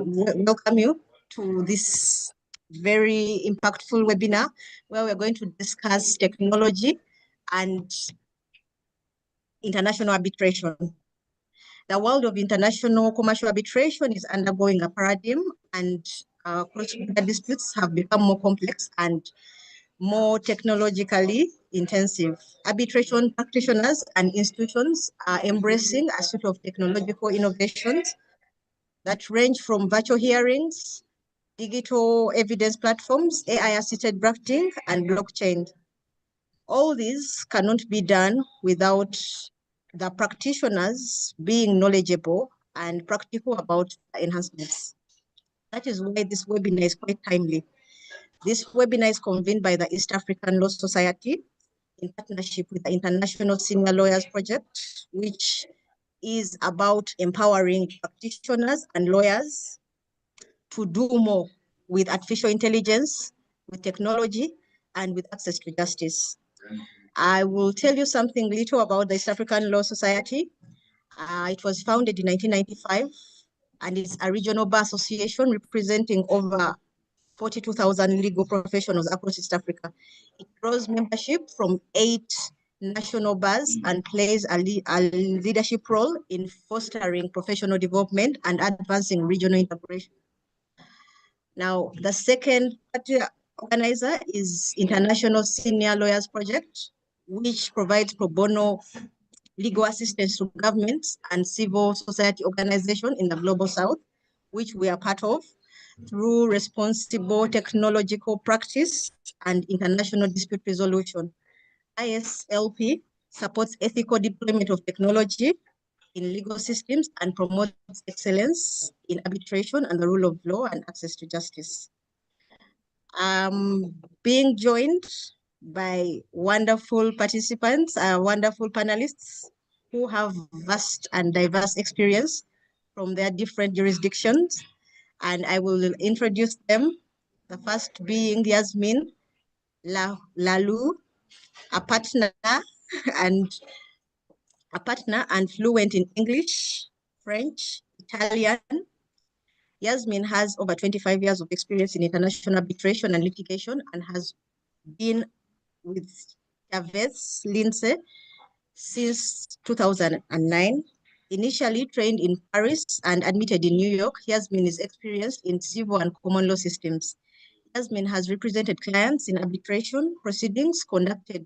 welcome you to this very impactful webinar where we're going to discuss technology and international arbitration. The world of international commercial arbitration is undergoing a paradigm, and cross-border disputes have become more complex and more technologically intensive. Arbitration practitioners and institutions are embracing a suite of technological innovations that range from virtual hearings, digital evidence platforms, AI-assisted drafting, and blockchain. All these cannot be done without the practitioners being knowledgeable and practical about enhancements. That is why this webinar is quite timely. This webinar is convened by the East African Law Society in partnership with the International Senior Lawyers Project, which is about empowering practitioners and lawyers to do more with artificial intelligence, with technology, and with access to justice. I will tell you something little about the East African Law Society. It was founded in 1995, and it's a regional bar association representing over 42,000 legal professionals across East Africa. It draws membership from 8 national bars and plays a leadership role in fostering professional development and advancing regional integration. Now, the second organizer is International Senior Lawyers Project, which provides pro bono legal assistance to governments and civil society organizations in the Global South, which we are part of, through responsible technological practice and international dispute resolution. ISLP supports ethical deployment of technology in legal systems and promotes excellence in arbitration and the rule of law and access to justice. Being joined by wonderful participants, wonderful panelists who have vast and diverse experience from their different jurisdictions. And I will introduce them. The first being Yasmin Lalu, a partner and fluent in English, French, Italian. Yasmin has over 25 years of experience in international arbitration and litigation and has been with Chavez Lindsay since 2009. Initially trained in Paris and admitted in New York, Yasmin is experienced in civil and common law systems. Yasmin has represented clients in arbitration proceedings conducted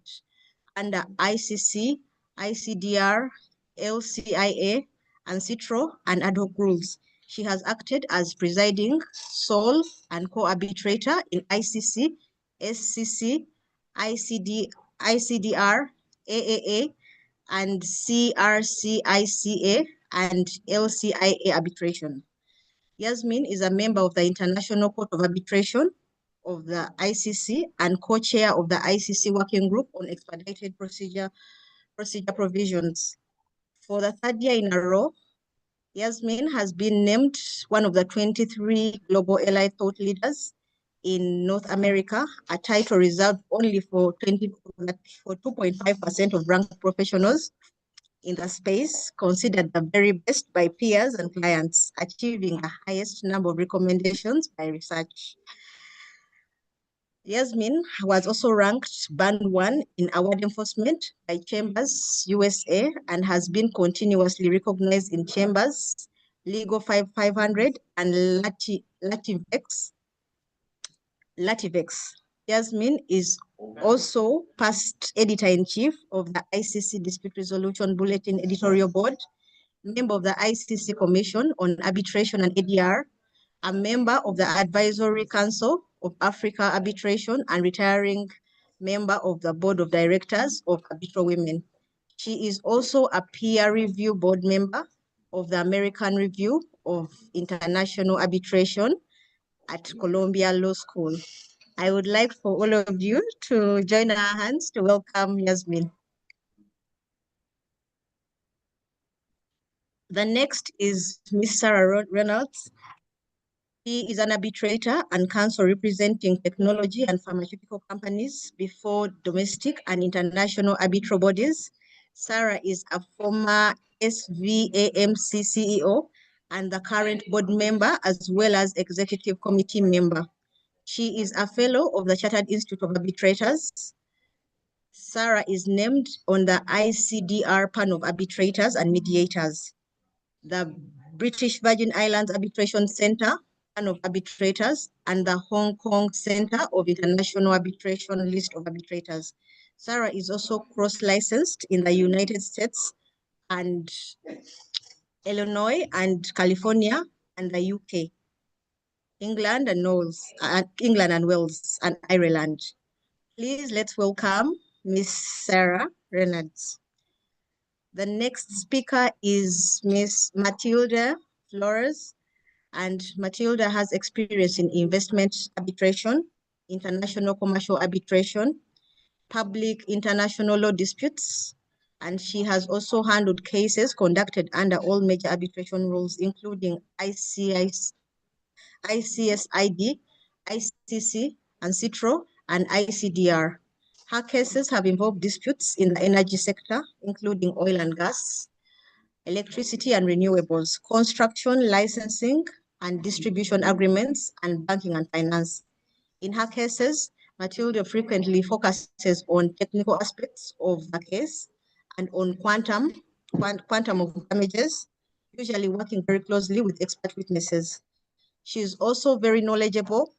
under ICC, ICDR, LCIA, and CITRO, and ad hoc rules. She has acted as presiding, sole, and co-arbitrator in ICC, SCC, ICDR, AAA, and CRCICA, and LCIA arbitration. Yasmin is a member of the International Court of Arbitration of the ICC and co-chair of the ICC Working Group on Expedited Procedure Provisions. For the third year in a row, Yasmin has been named one of the 23 global AI thought leaders in North America, a title reserved only for 2.5% of ranked professionals in the space, considered the very best by peers and clients, achieving the highest number of recommendations by research. Yasmin was also ranked Band 1 in award enforcement by Chambers USA and has been continuously recognized in Chambers, Legal 500, and Lativex. Yasmin is also past editor-in-chief of the ICC Dispute Resolution Bulletin Editorial Board, member of the ICC Commission on Arbitration and ADR, a member of the Advisory Council of Africa Arbitration, and retiring member of the Board of Directors of Arbitral Women. She is also a peer review board member of the American Review of International Arbitration at Columbia Law School. I would like for all of you to join our hands to welcome Yasmin. The next is Ms. Sarah Reynolds. She is an arbitrator and counsel representing technology and pharmaceutical companies before domestic and international arbitral bodies. Sarah is a former SVAMC CEO and the current board member as well as executive committee member. She is a fellow of the Chartered Institute of Arbitrators. Sarah is named on the ICDR panel of arbitrators and mediators, the British Virgin Islands Arbitration Center panel of arbitrators, and the Hong Kong Center of International Arbitration list of arbitrators. Sarah is also cross-licensed in the United States and Illinois and California and the UK, England and Wales and Ireland. Please let's welcome Miss Sarah Reynolds. The next speaker is Miss Matilda Flores, and Matilda has experience in investment arbitration, international commercial arbitration, public international law disputes, and she has also handled cases conducted under all major arbitration rules, including ICSID, ICC, and CITRO, and ICDR. Her cases have involved disputes in the energy sector, including oil and gas, electricity and renewables, construction, licensing, and distribution agreements, and banking and finance. In her cases, Matilda frequently focuses on technical aspects of the case and on quantum of damages, usually working very closely with expert witnesses. She is also very knowledgeable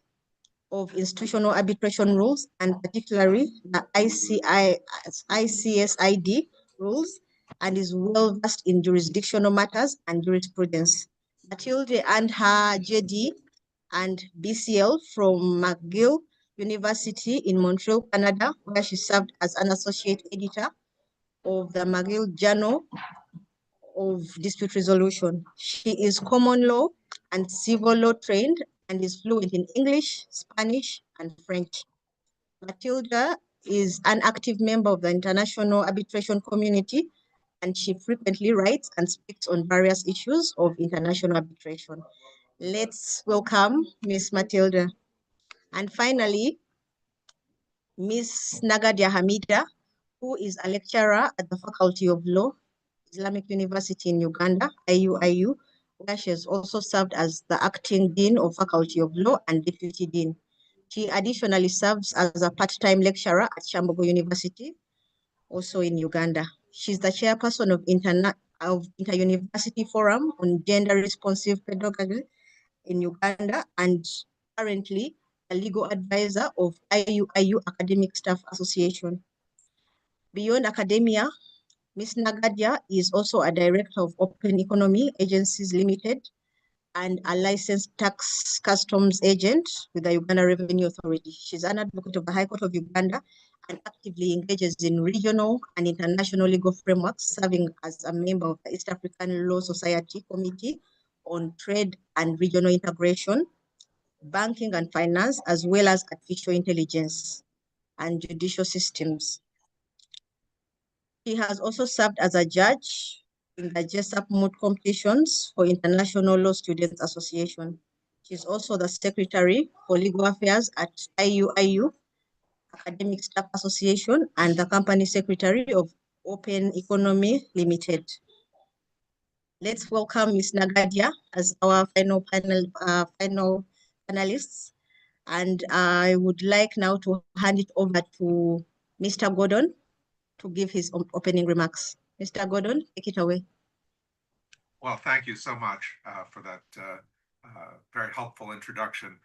of institutional arbitration rules, and particularly the ICSID rules, and is well versed in jurisdictional matters and jurisprudence. Matilda earned her JD and BCL from McGill University in Montreal, Canada, where she served as an associate editor of the McGill Journal of Dispute Resolution. She is common law and civil law trained and is fluent in English, Spanish, and French. Matilda is an active member of the international arbitration community, and she frequently writes and speaks on various issues of international arbitration. Let's welcome Ms. Matilda. And finally, Ms. Nagadia Hamida, who is a lecturer at the Faculty of Law, Islamic University in Uganda, IUIU, where she has also served as the acting dean of Faculty of Law and deputy dean. She additionally serves as a part-time lecturer at Chambogo University, also in Uganda. She's the chairperson of Inter-University Forum on Gender Responsive Pedagogy in Uganda, and currently a legal advisor of IUIU Academic Staff Association. Beyond academia, Ms. Nagadia is also a director of Open Economy Agencies Limited and a licensed tax customs agent with the Uganda Revenue Authority. She's an advocate of the High Court of Uganda and actively engages in regional and international legal frameworks, serving as a member of the East African Law Society Committee on Trade and Regional Integration, Banking and Finance, as well as Artificial Intelligence and Judicial Systems. She has also served as a judge in the JESAP moot competitions for International Law Students Association. She's also the secretary for legal affairs at IUIU Academic Staff Association and the company secretary of Open Economy Limited. Let's welcome Ms. Nagadia as our final panelists. And I would like now to hand it over to Mr. Gordon to give his opening remarks. Mr. Gordon, take it away. Well, thank you so much for that very helpful introduction.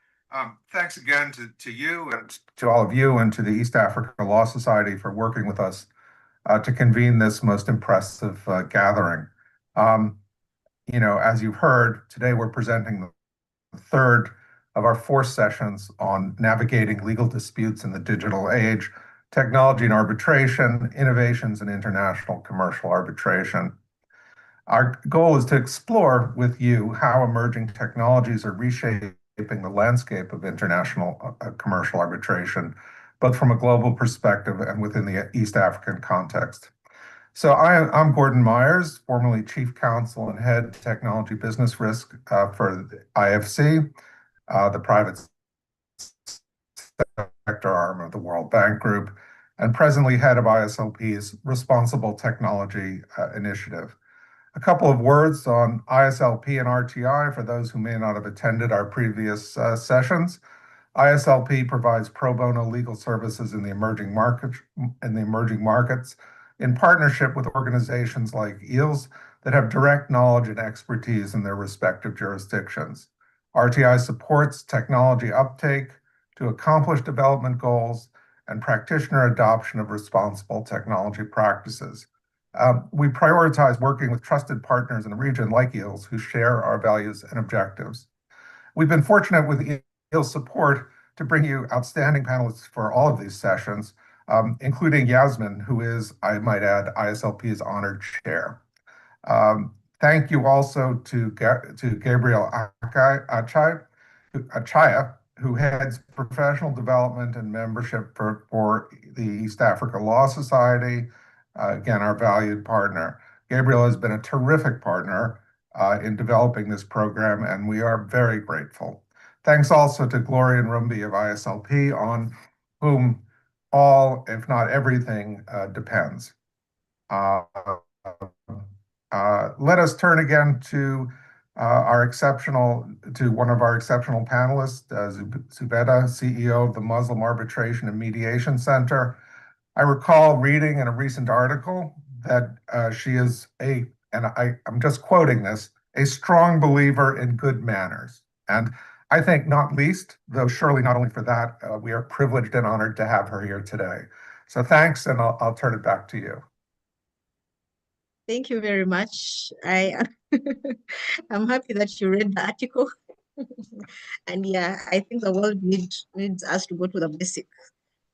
Thanks again to you and to all of you and to the East Africa Law Society for working with us to convene this most impressive gathering. As you've heard, today we're presenting the third of our 4 sessions on navigating legal disputes in the digital age, technology and arbitration, innovations in international commercial arbitration. Our goal is to explore with you how emerging technologies are reshaping the landscape of international commercial arbitration, both from a global perspective and within the East African context. So I'm Gordon Myers, formerly Chief Counsel and Head Technology Business Risk for the IFC, the private sector arm of the World Bank Group, and presently head of ISLP's Responsible Technology Initiative. A couple of words on ISLP and RTI for those who may not have attended our previous sessions. ISLP provides pro bono legal services in the emerging markets in partnership with organizations like EELS that have direct knowledge and expertise in their respective jurisdictions. RTI supports technology uptake to accomplish development goals and practitioner adoption of responsible technology practices. We prioritize working with trusted partners in the region like EELS who share our values and objectives. We've been fortunate with EELS support to bring you outstanding panelists for all of these sessions, including Yasmin, who is, I might add, ISLP's honored chair. Thank you also to Gabriel Achaya, who heads professional development and membership for the East Africa Law Society, again, our valued partner. Gabriel has been a terrific partner in developing this program, and we are very grateful. Thanks also to Gloria and Rumbi of ISLP, on whom all, if not everything, depends. Let us turn again to one of our exceptional panelists, Zubeda, CEO of the Muslim Arbitration and Mediation Center. I recall reading in a recent article that she is and I'm just quoting this, a strong believer in good manners. And I think not least, though surely not only for that, we are privileged and honored to have her here today. So thanks, and I'll turn it back to you. Thank you very much. I'm happy that you read the article. And yeah, I think the world needs us to go to the basics,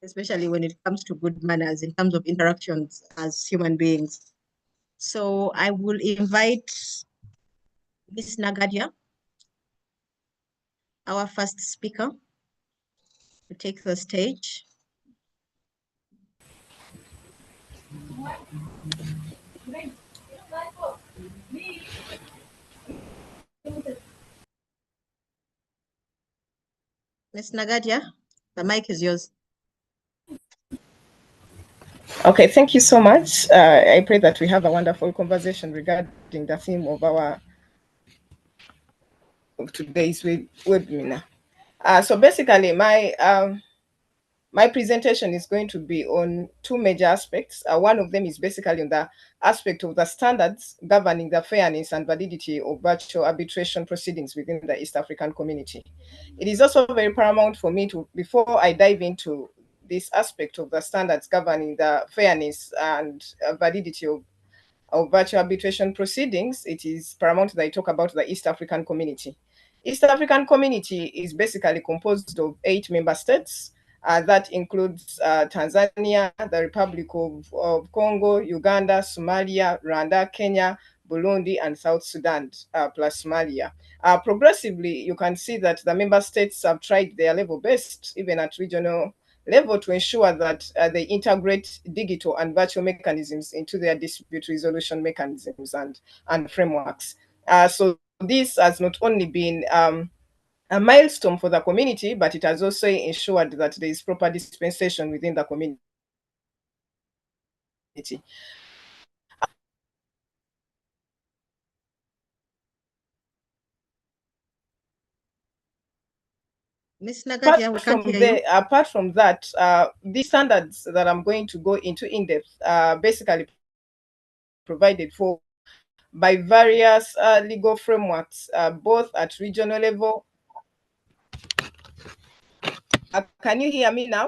especially when it comes to good manners in terms of interactions as human beings. So I will invite Ms. Nagadia, our first speaker, to take the stage. Ms. Nagadia, the mic is yours. Okay, thank you so much. I pray that we have a wonderful conversation regarding the theme of today's webinar. So basically, my presentation is going to be on two major aspects. One of them is basically on the aspect of the standards governing the fairness and validity of virtual arbitration proceedings within the East African community. It is also very paramount for me to, before I dive into this aspect of the standards governing the fairness and validity of virtual arbitration proceedings, it is paramount that I talk about the East African community. East African community is basically composed of 8 member states. That includes Tanzania, the Republic of Congo, Uganda, Somalia, Rwanda, Kenya, Burundi, and South Sudan, plus Somalia. Progressively, you can see that the member states have tried their level best, even at regional level, to ensure that they integrate digital and virtual mechanisms into their dispute resolution mechanisms and frameworks. So this has not only been a milestone for the community, but it has also ensured that there is proper dispensation within the community. Ms. Nagadia, we can't hear you. Apart from that, these standards that I'm going to go into in depth are basically provided for by various legal frameworks, both at regional level. Can you hear me now?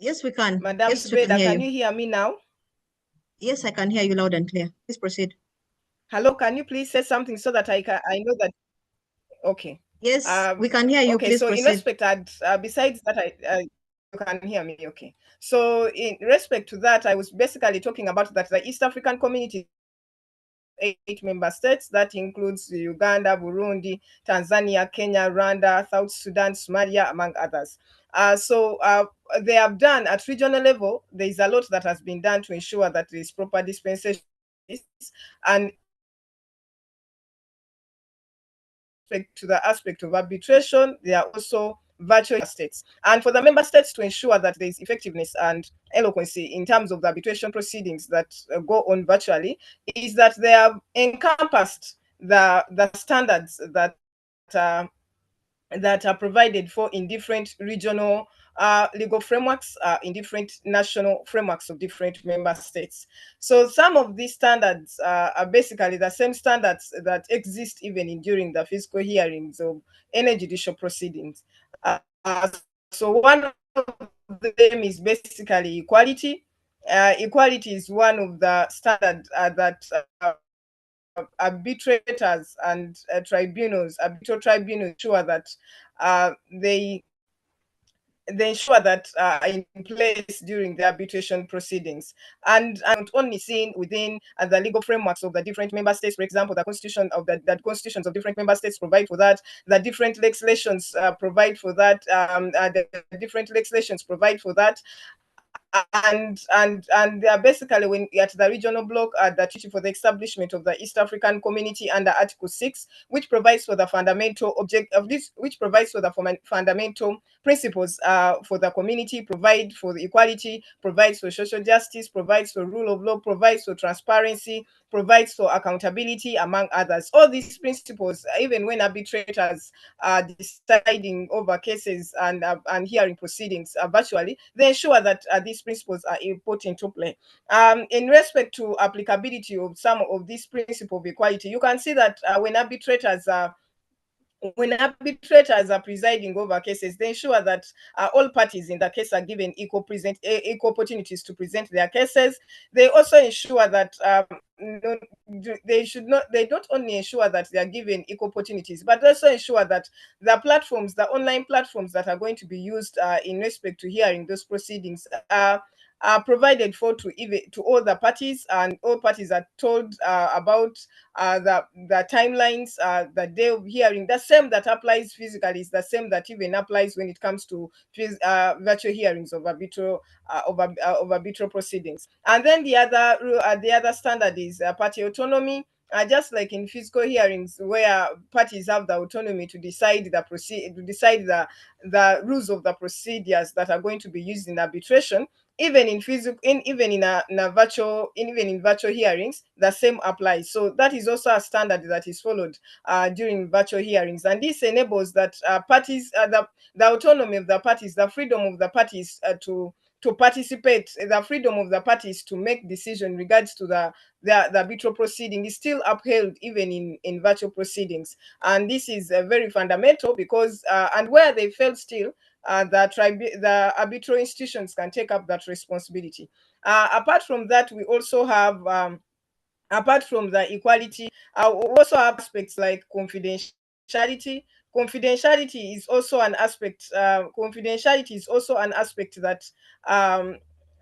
Yes, we can. Madam Zubeda, can you hear me now? Yes, I can hear you loud and clear. Please proceed. Hello, can you please say something so that I know that? Okay. Yes, we can hear you. Okay, please so proceed. In respect, besides that, you can hear me. Okay. So in respect to that, I was basically talking about that the East African community, 8 member states, that includes Uganda, Burundi, Tanzania, Kenya, Rwanda, South Sudan, Somalia, among others. So they have done at regional level, there is a lot that has been done to ensure that there is proper dispensation. And to the aspect of arbitration, there are also virtual states. And for the member states to ensure that there is effectiveness and eloquency in terms of the arbitration proceedings that go on virtually, is that they have encompassed the standards that are provided for in different regional legal frameworks, in different national frameworks of different member states. So some of these standards are basically the same standards that exist even during the physical hearings of any judicial proceedings. So one of them is basically equality. Equality is one of the standards that arbitrators and arbitral tribunals ensure that they ensure that are in place during the arbitration proceedings, and not only seen within the legal frameworks of the different member states. For example, the constitutions of different member states provide for that. The different legislations provide for that. The different legislations provide for that. And they are basically, when at the regional bloc, the Treaty for the Establishment of the East African Community under Article 6, which provides for the fundamental object of this, which provides for the fundamental principles for the community, provide for the equality, provides for social justice, provides for rule of law, provides for transparency, provides for accountability, among others. All these principles, even when arbitrators are deciding over cases and hearing proceedings virtually, they ensure that these principles are put into play. In respect to applicability of some of these principles of equality, you can see that when arbitrators are presiding over cases, they ensure that all parties in the case are given equal opportunities to present their cases. They also ensure that they don't only ensure that they are given equal opportunities, but also ensure that the online platforms that are going to be used in respect to hearing those proceedings are provided for to all the parties, and all parties are told about the timelines, the day of hearing. The same that applies physically is the same that even applies when it comes to virtual hearings of arbitral proceedings. And then the other standard is party autonomy. Just like in physical hearings, where parties have the autonomy to decide the rules of the procedures that are going to be used in arbitration, even in virtual hearings, the same applies. So that is also a standard that is followed during virtual hearings, and this enables that parties, the autonomy of the parties, the freedom of the parties to participate, the freedom of the parties to make decision in regards to the arbitral proceeding is still upheld even in virtual proceedings. And this is very fundamental, because and where they fail still, the arbitral institutions can take up that responsibility. Apart from that, we also have, apart from the equality, we also have aspects like confidentiality. Confidentiality is also an aspect. Confidentiality is also an aspect that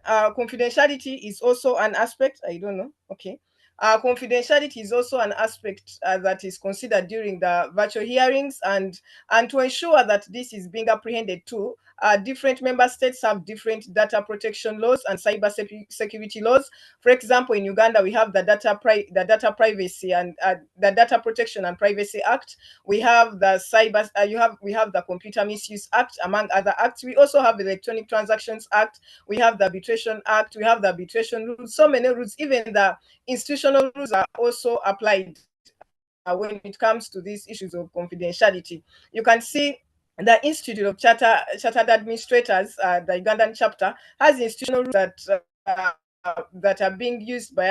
confidentiality is also an aspect. I don't know. Okay. Confidentiality is also an aspect that is considered during the virtual hearings, and to ensure that this is being apprehended too, different member states have different data protection laws and cyber security laws. For example, in Uganda, we have the Data Privacy and the Data Protection and Privacy Act. We have the we have the Computer Misuse Act, among other acts. We also have the Electronic Transactions Act. We have the Arbitration Act. We have the arbitration rules. So many rules. Even the institutional rules are also applied when it comes to these issues of confidentiality. You can see the Institute of Chartered Administrators, the Ugandan chapter, has institutional rules that are being used by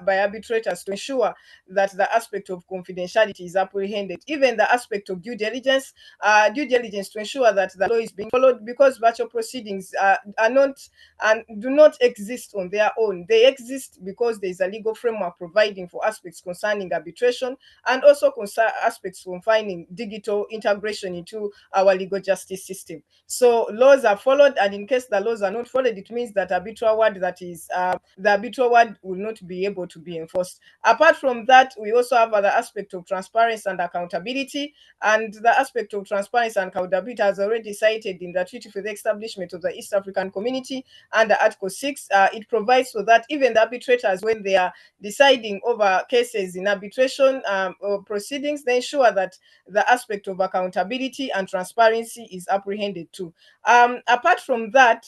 arbitrators to ensure that the aspect of confidentiality is apprehended. Even the aspect of due diligence to ensure that the law is being followed, because virtual proceedings are not and do not exist on their own. They exist because there is a legal framework providing for aspects concerning arbitration, and also aspects concerning digital integration into our legal justice system. So laws are followed, and in case the laws are not followed, it means that arbitral award that is the arbitral word will not be able to be enforced. Apart from that, we also have other aspect of transparency and accountability. And the aspect of transparency and accountability has already cited in the Treaty for the Establishment of the East African Community under Article 6. It provides so that even the arbitrators, when they are deciding over cases in arbitration or proceedings, they ensure that the aspect of accountability and transparency is apprehended too. Apart from that,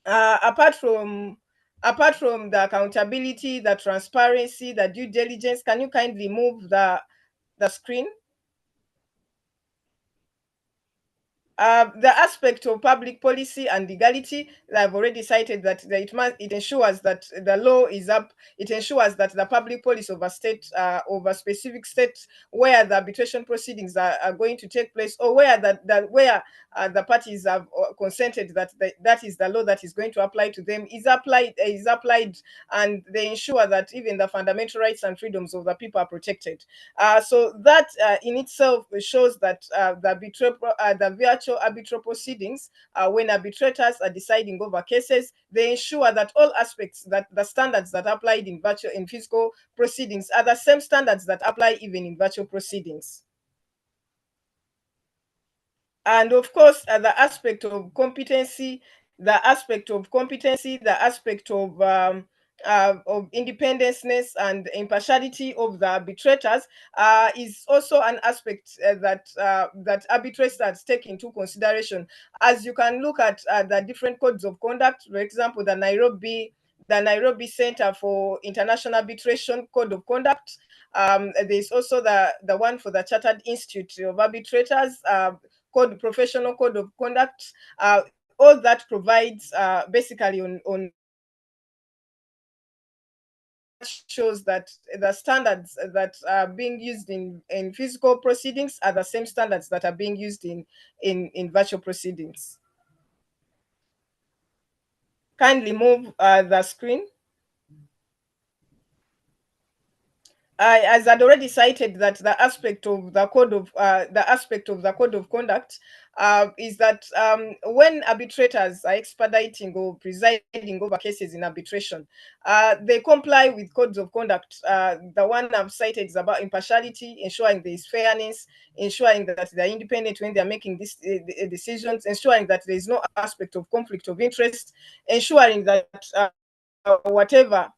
apart from the accountability, the transparency, the due diligence, can you kindly move the screen? The aspect of public policy and legality, I've already cited that it ensures that the law is up. It ensures that the public policy over over specific states where the arbitration proceedings are going to take place, or where the parties have consented that that is the law that is going to apply to them, is applied, and they ensure that even the fundamental rights and freedoms of the people are protected. So that in itself shows that the virtual arbitral proceedings, when arbitrators are deciding over cases, they ensure that all aspects, that the standards that applied in physical proceedings are the same standards that apply even in virtual proceedings. And of course, the aspect of competency, the aspect of independenceness and impartiality of the arbitrators is also an aspect that arbitrators take into consideration. As you can look at the different codes of conduct, for example, the Nairobi Center for International Arbitration Code of Conduct. There's also the one for the Chartered Institute of Arbitrators, professional code of conduct. All that provides basically on shows that the standards that are being used in physical proceedings are the same standards that are being used in virtual proceedings. Kindly move the screen. As I'd already cited, that the aspect of the code of conduct is that when arbitrators are expediting or presiding over cases in arbitration, they comply with codes of conduct. The one I've cited is about impartiality, ensuring there is fairness, ensuring that they're independent when they're making these decisions, ensuring that there is no aspect of conflict of interest, ensuring that whatever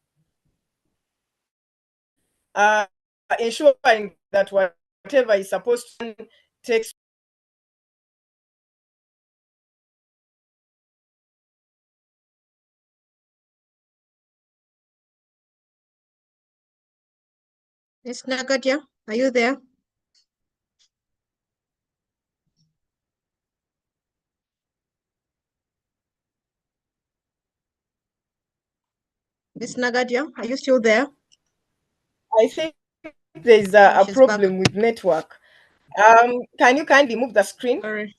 ensuring that whatever is supposed to takes Miss Nagadia, are you there? Miss Nagadia, are you still there? I think there's a problem with network. Can you kindly move the screen? Sorry.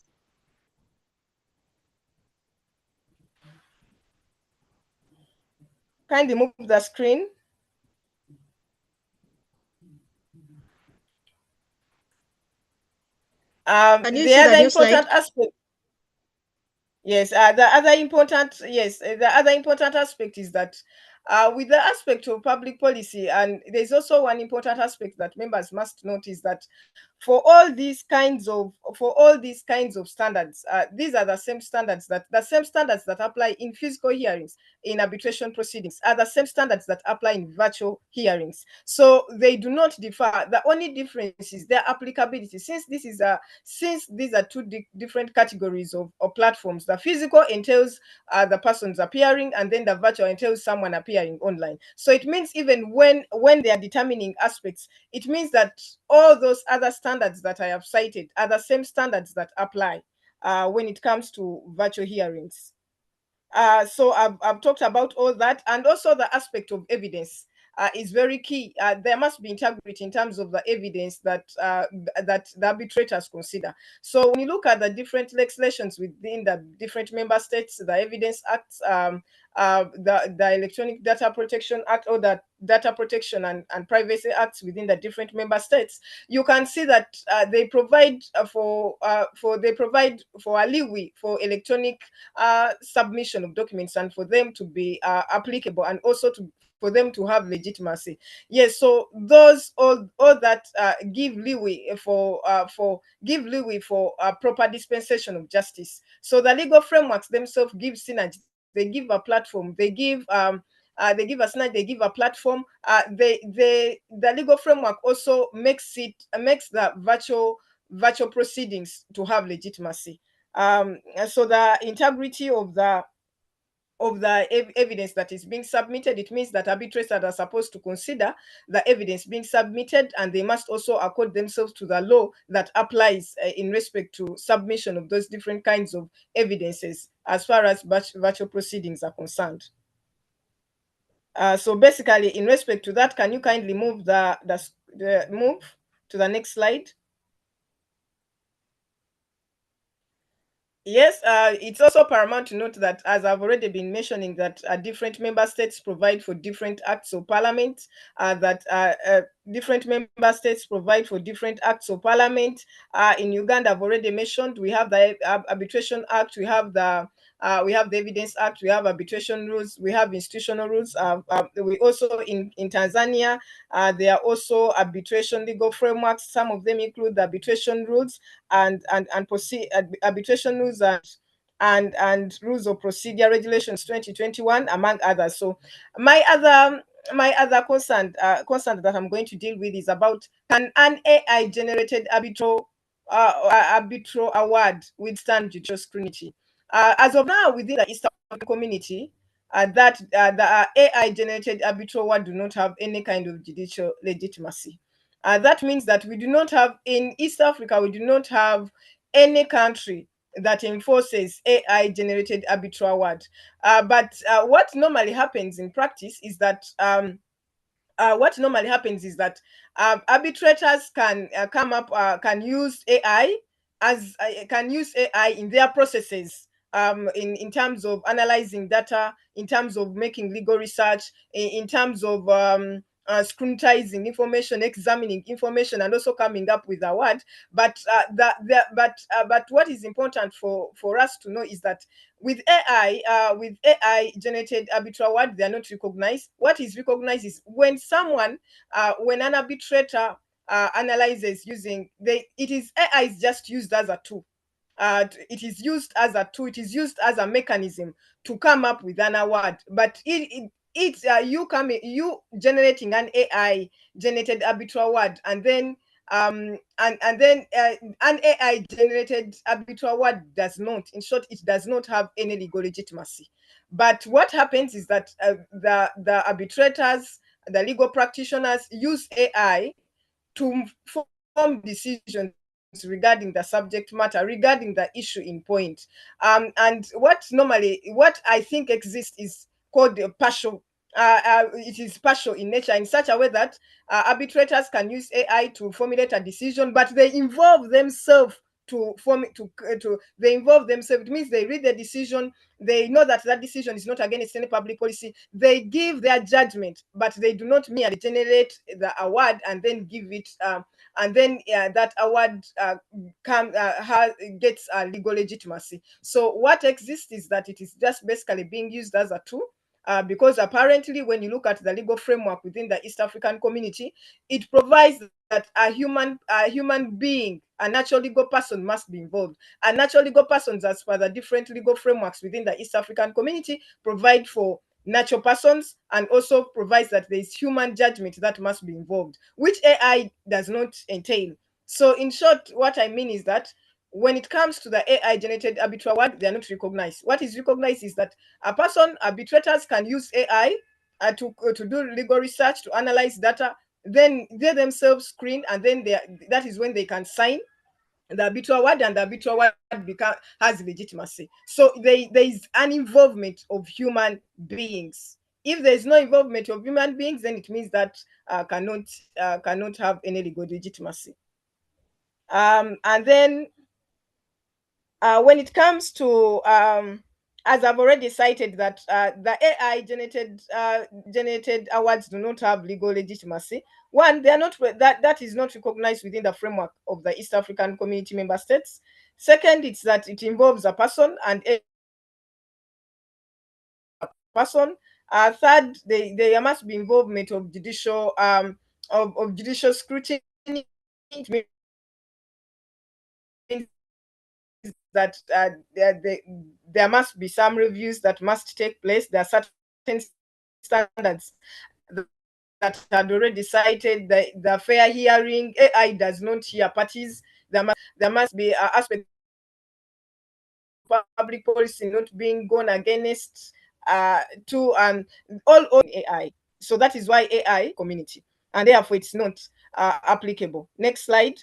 Kindly move the screen. Can you see the new slide? Aspect. Yes, the other important aspect is that with the aspect of public policy, and there's also one important aspect that members must note, is that for all these kinds of standards, these are the same standards that apply in physical hearings, in arbitration proceedings, are the same standards that apply in virtual hearings. So they do not differ. The only difference is their applicability. Since these are two different categories of platforms, the physical entails the persons appearing, and then the virtual entails someone appearing online. So it means even when they are determining aspects, it means that all those other standards that I have cited are the same standards that apply when it comes to virtual hearings. So I've talked about all that, and also the aspect of evidence is very key. There must be integrity in terms of the evidence that the arbitrators consider. So when you look at the different legislations within the different member states, the Evidence Acts, the Electronic Data Protection Act, or the data protection and privacy acts within the different member states, you can see that they provide for a leeway for electronic submission of documents and for them to be applicable, and also for them to have legitimacy. Yes, so those all that give leeway for proper dispensation of justice. So the legal frameworks themselves give synergy. They give a platform. They give a synergy. They give a platform. The legal framework also makes the virtual proceedings to have legitimacy. So the integrity of the evidence that is being submitted, it means that arbitrators are supposed to consider the evidence being submitted, and they must also accord themselves to the law that applies in respect to submission of those different kinds of evidences as far as virtual proceedings are concerned. So basically, in respect to that, can you kindly move move to the next slide? Yes, it's also paramount to note that, as I've already been mentioning, that different member states provide for different acts of parliament, different member states provide for different acts of parliament. In Uganda, I've already mentioned, we have the Arbitration Act, we have the Evidence Act, we have arbitration rules, we have institutional rules. We also, in Tanzania, there are also arbitration legal frameworks. Some of them include the arbitration rules and arbitration rules and rules of procedure regulations 2021, among others. So my other concern that I'm going to deal with is about, can an AI generated arbitral award withstand judicial scrutiny? As of now, within the East African community, that the AI generated arbitral award do not have any kind of judicial legitimacy. That means that we do not have, in East Africa, we do not have any country that enforces AI generated arbitral award. But what normally happens in practice is that arbitrators can use AI in their processes, in terms of analyzing data, in terms of making legal research, in terms of scrutinizing information, examining information, and also coming up with a word. But what is important for us to know is that with AI generated arbitral award, they are not recognized. What is recognized is when an arbitrator analyzes using AI is just used as a tool. It is used as a tool. It is used as a mechanism to come up with an award. But you generating an AI generated arbitral award, and then an AI generated arbitral award does not. In short, it does not have any legal legitimacy. But what happens is that the arbitrators, the legal practitioners, use AI to form decisions regarding the subject matter, regarding the issue in point. And what I think exists is called partial. It is partial in nature, in such a way that arbitrators can use AI to formulate a decision, but they involve themselves they involve themselves. It means they read the decision, they know that decision is not against any public policy, they give their judgment, but they do not merely generate the award and then give it and then that award gets legal legitimacy. So what exists is that it is just basically being used as a tool, because apparently when you look at the legal framework within the East African community, it provides that a human being, a natural legal person, must be involved. And natural legal persons, as per the different legal frameworks within the East African community, provide for natural persons, and also provides that there is human judgment that must be involved, which AI does not entail. So in short, what I mean is that when it comes to the AI generated arbitral award, they are not recognized. What is recognized is that arbitrators can use AI to do legal research, to analyze data, then they themselves screen, and then that is when they can sign the arbitral award, and the arbitral award has legitimacy. So there is an involvement of human beings. If there is no involvement of human beings, then it means that cannot have any legal legitimacy. And then when it comes to as I've already cited, that the AI generated awards do not have legal legitimacy. One, they are not that is not recognized within the framework of the East African Community member states. Second, it's that it involves a person and a person. Third, there must be involvement of judicial of judicial scrutiny. That there must be some reviews that must take place. There are certain standards that had already cited. The fair hearing, AI does not hear parties. There must be an aspect of public policy not being gone against to all AI. So that is why AI community, and therefore it's not applicable. Next slide.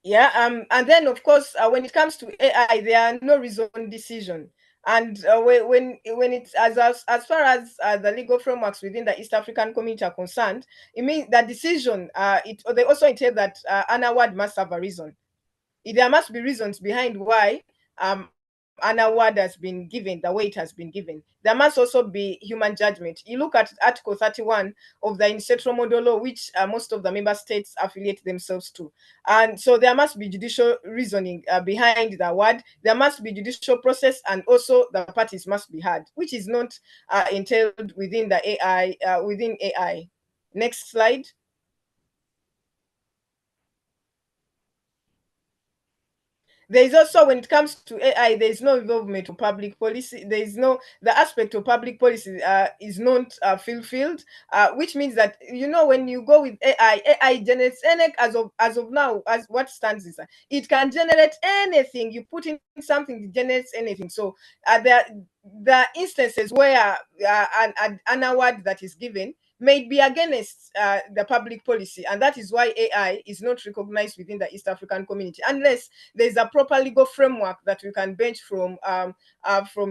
Yeah, and then of course, when it comes to AI, there are no reasoned decision. And when it's as far as the legal frameworks within the East African community are concerned, it means that decision. They also entail that an award must have a reason. There must be reasons behind why an award has been given the way it has been given. There must also be human judgment. You look at Article 31 of the Insetro Model Law, which most of the member states affiliate themselves to. And so there must be judicial reasoning behind the award. There must be judicial process, and also the parties must be heard, which is not entailed within the AI, within AI. Next slide. There is also, when it comes to AI, there is no involvement of public policy. There is no, the aspect of public policy is not fulfilled, which means that, you know, when you go with AI generates any, as of now, as what stands is that it can generate anything. You put in something, it generates anything. So there are instances where an award that is given may be against the public policy, and that is why AI is not recognized within the East African community unless there's a proper legal framework that we can bench from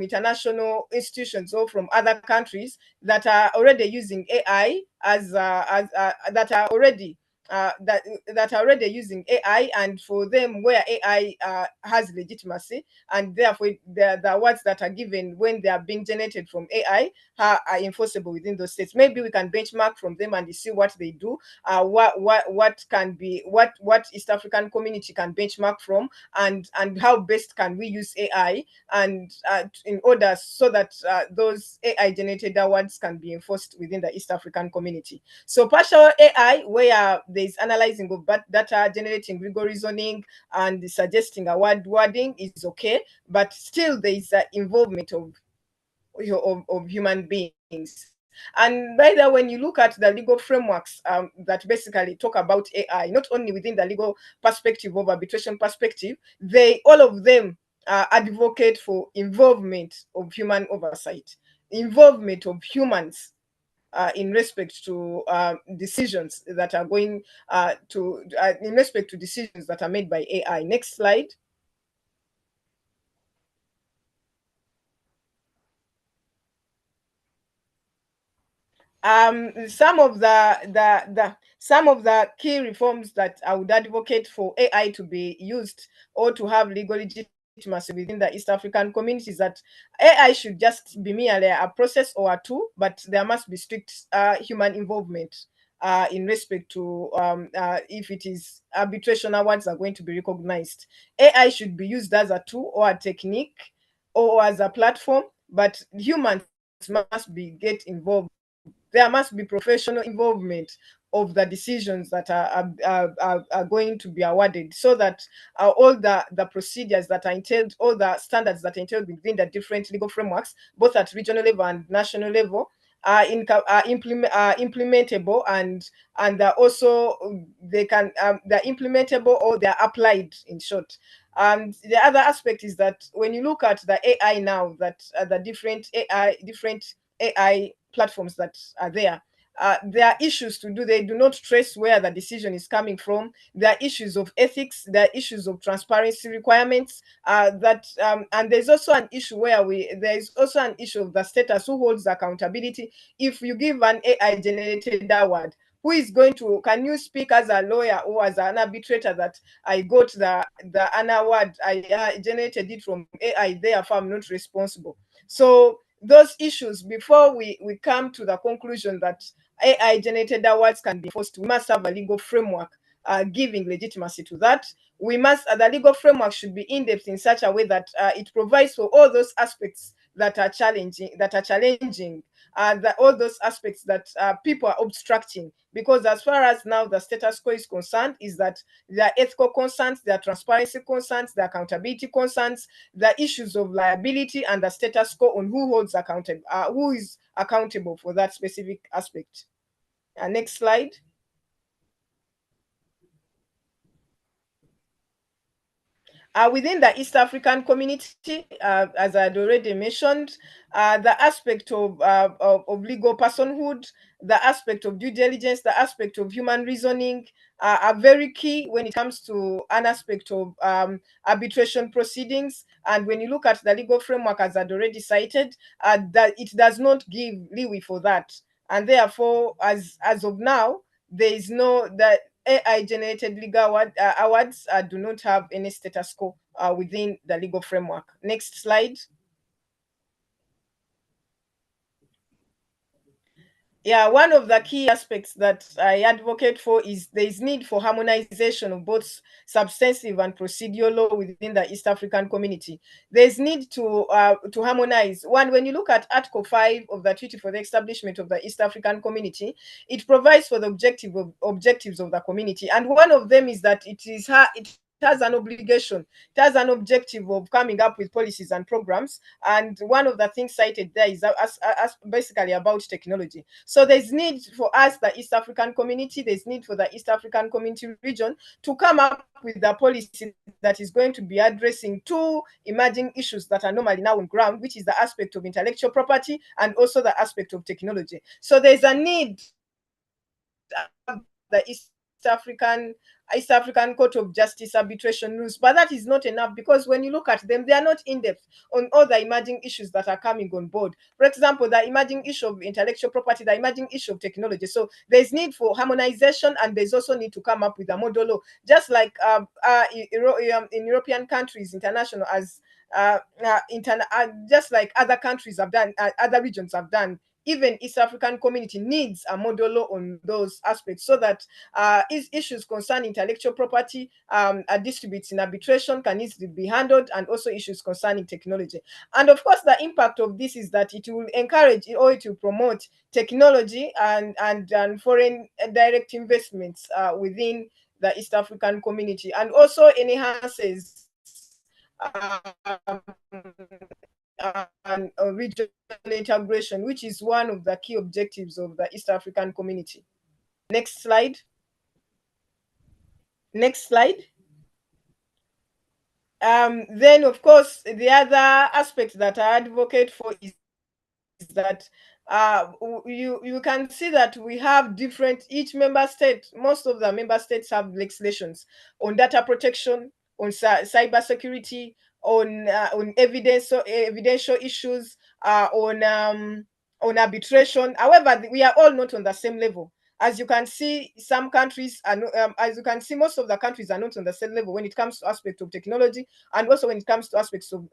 international institutions or from other countries that are already using AI that are already that are already using AI, and for them where AI has legitimacy, and therefore the awards that are given when they are being generated from AI are enforceable within those states. Maybe we can benchmark from them and see what they do, what can be what East African community can benchmark from, and how best can we use AI and in order so that those AI generated awards can be enforced within the East African community. So partial AI, where there's analyzing of data, generating legal reasoning, and suggesting award wording is okay, but still there is involvement of human beings. And by the way, when you look at the legal frameworks that basically talk about AI, not only within the legal perspective of arbitration perspective, all of them advocate for involvement of human oversight, involvement of humans in respect to decisions that are going in respect to decisions that are made by AI. Next slide. Some of the key reforms that I would advocate for AI to be used or to have legal legitimacy within the East African communities, that AI should just be merely a process or a tool, but there must be strict human involvement in respect to if it is arbitration awards are going to be recognized. AI should be used as a tool or a technique or as a platform, but humans must get involved. There must be professional involvement of the decisions that are going to be awarded, so that all the procedures that are entailed, all the standards that are entailed within the different legal frameworks, both at regional level and national level, are implementable, and also they're implementable, or they're applied, in short. And the other aspect is that when you look at the AI now, that the different AI platforms that are there. There are issues to do. They do not trace where the decision is coming from. There are issues of ethics. There are issues of transparency requirements. And there's also an issue where there is also an issue of the status, who holds accountability. If you give an AI generated award, who is going to, can you speak as a lawyer or as an arbitrator that I got an award, I generated it from AI, therefore I'm not responsible. So those issues, before we come to the conclusion that AI generated awards can be enforced, we must have a legal framework giving legitimacy to that. We must, the legal framework should be in depth in such a way that it provides for all those aspects that are challenging, all those aspects that people are obstructing. Because as far as now the status quo is concerned, is that there are ethical concerns, there are transparency concerns, there are accountability concerns, the issues of liability, and the status quo on who is accountable for that specific aspect. Next slide. Within the East African community, as I had already mentioned, the aspect of legal personhood, the aspect of due diligence, the aspect of human reasoning are very key when it comes to an aspect of arbitration proceedings. And when you look at the legal framework, as I'd already cited, that it does not give leeway for that. And therefore, as of now, there is no that AI-generated legal awards do not have any status quo within the legal framework. Next slide. Yeah, one of the key aspects that I advocate for is there is need for harmonization of both substantive and procedural law within the East African community. There's need to harmonize. One, when you look at Article 5 of the Treaty for the Establishment of the East African Community, it provides for the objectives of the community, and one of them is that it has an obligation, it has an objective of coming up with policies and programs. And one of the things cited there is basically about technology. So there's need for us, the East African community, there's need for the East African community region to come up with a policy that is going to be addressing two emerging issues that are normally now on ground, which is the aspect of intellectual property and also the aspect of technology. So there's a need the East African Court of Justice arbitration rules, but that is not enough, because when you look at them, they are not in depth on all the emerging issues that are coming on board. For example, the emerging issue of intellectual property, the emerging issue of technology. So there's need for harmonization, and there's also need to come up with a model law, just like in European countries, international as just like other countries have done, other regions have done. Even East African community needs a model law on those aspects, so that issues concerning intellectual property, disputes in arbitration can easily be handled, and also issues concerning technology. And of course, the impact of this is that it will encourage or it will promote technology and foreign direct investments within the East African community, and also enhances and regional integration, which is one of the key objectives of the East African community. Next slide. Next slide. Then, of course, the other aspect that I advocate for is that you can see that we have different, each member state, most of the member states have legislations on data protection, on cyber security, on evidential issues, on arbitration. However, we are all not on the same level. As you can see, some countries are as you can see, most of the countries are not on the same level when it comes to aspects of technology, and also when it comes to aspects of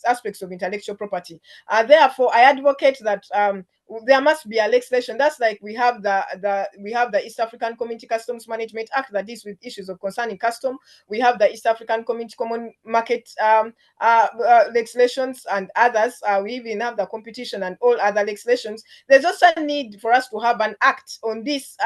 aspects of intellectual property. Therefore, I advocate that there must be a legislation. That's like we have the East African Community Customs Management Act that deals with issues of concerning custom. We have the East African Community Common Market legislations and others. We even have the competition and all other legislations. There's also a need for us to have an act on this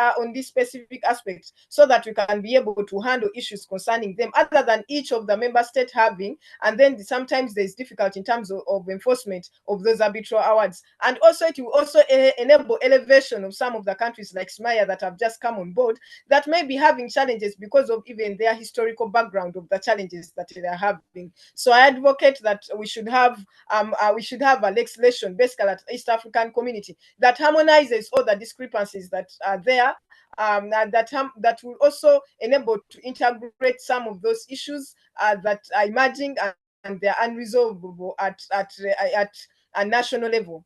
specific aspect, so that we can be able to handle issues concerning them, other than each of the member states having. And then sometimes there's difficulty in terms of enforcement of those arbitral awards. And also it will also enable elevation of some of the countries like Smaya that have just come on board, that may be having challenges because of even their historical background of the challenges that they are having. So I advocate that we should have a legislation basically at East African community that harmonizes all the discrepancies that are there, that will also enable to integrate some of those issues that are emerging, and they're unresolvable at a national level.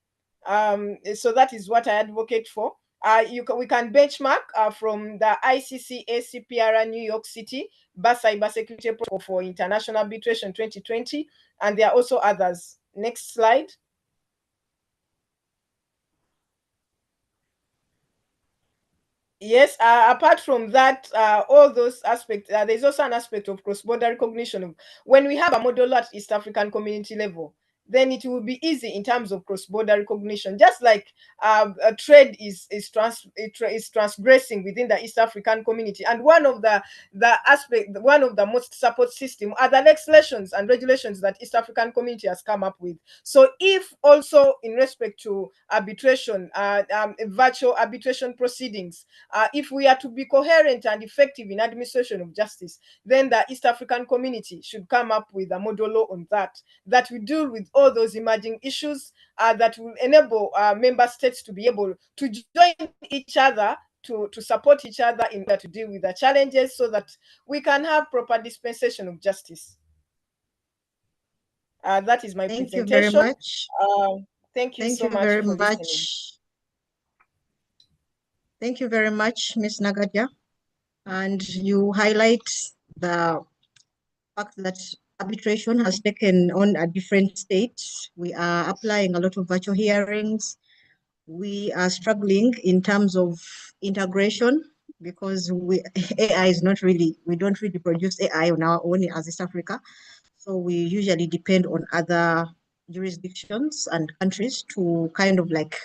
So that is what I advocate for. We can benchmark from the ICC ACPR New York City Cybersecurity Protocol for International Arbitration 2020, and there are also others. Next slide. Yes, apart from that, all those aspects, there's also an aspect of cross-border recognition. When we have a model at East African community level, then it will be easy in terms of cross-border recognition. Just like a trade is transgressing within the East African community, and one of the most support system are the legislations and regulations that East African community has come up with. So, if also in respect to arbitration, virtual arbitration proceedings, if we are to be coherent and effective in administration of justice, then the East African community should come up with a model law on that will deal with all those emerging issues, that will enable member states to be able to join each other to support each other in order to deal with the challenges, so that we can have proper dispensation of justice. That is my Thank you very presentation. much. Thank you Thank so you much very for listening. much. Thank you very much, Ms. Nagadia. And you highlight the fact that arbitration has taken on a different state. We are applying a lot of virtual hearings. We are struggling in terms of integration because AI is not really, we don't really produce AI on our own as East Africa. So we usually depend on other jurisdictions and countries to kind of like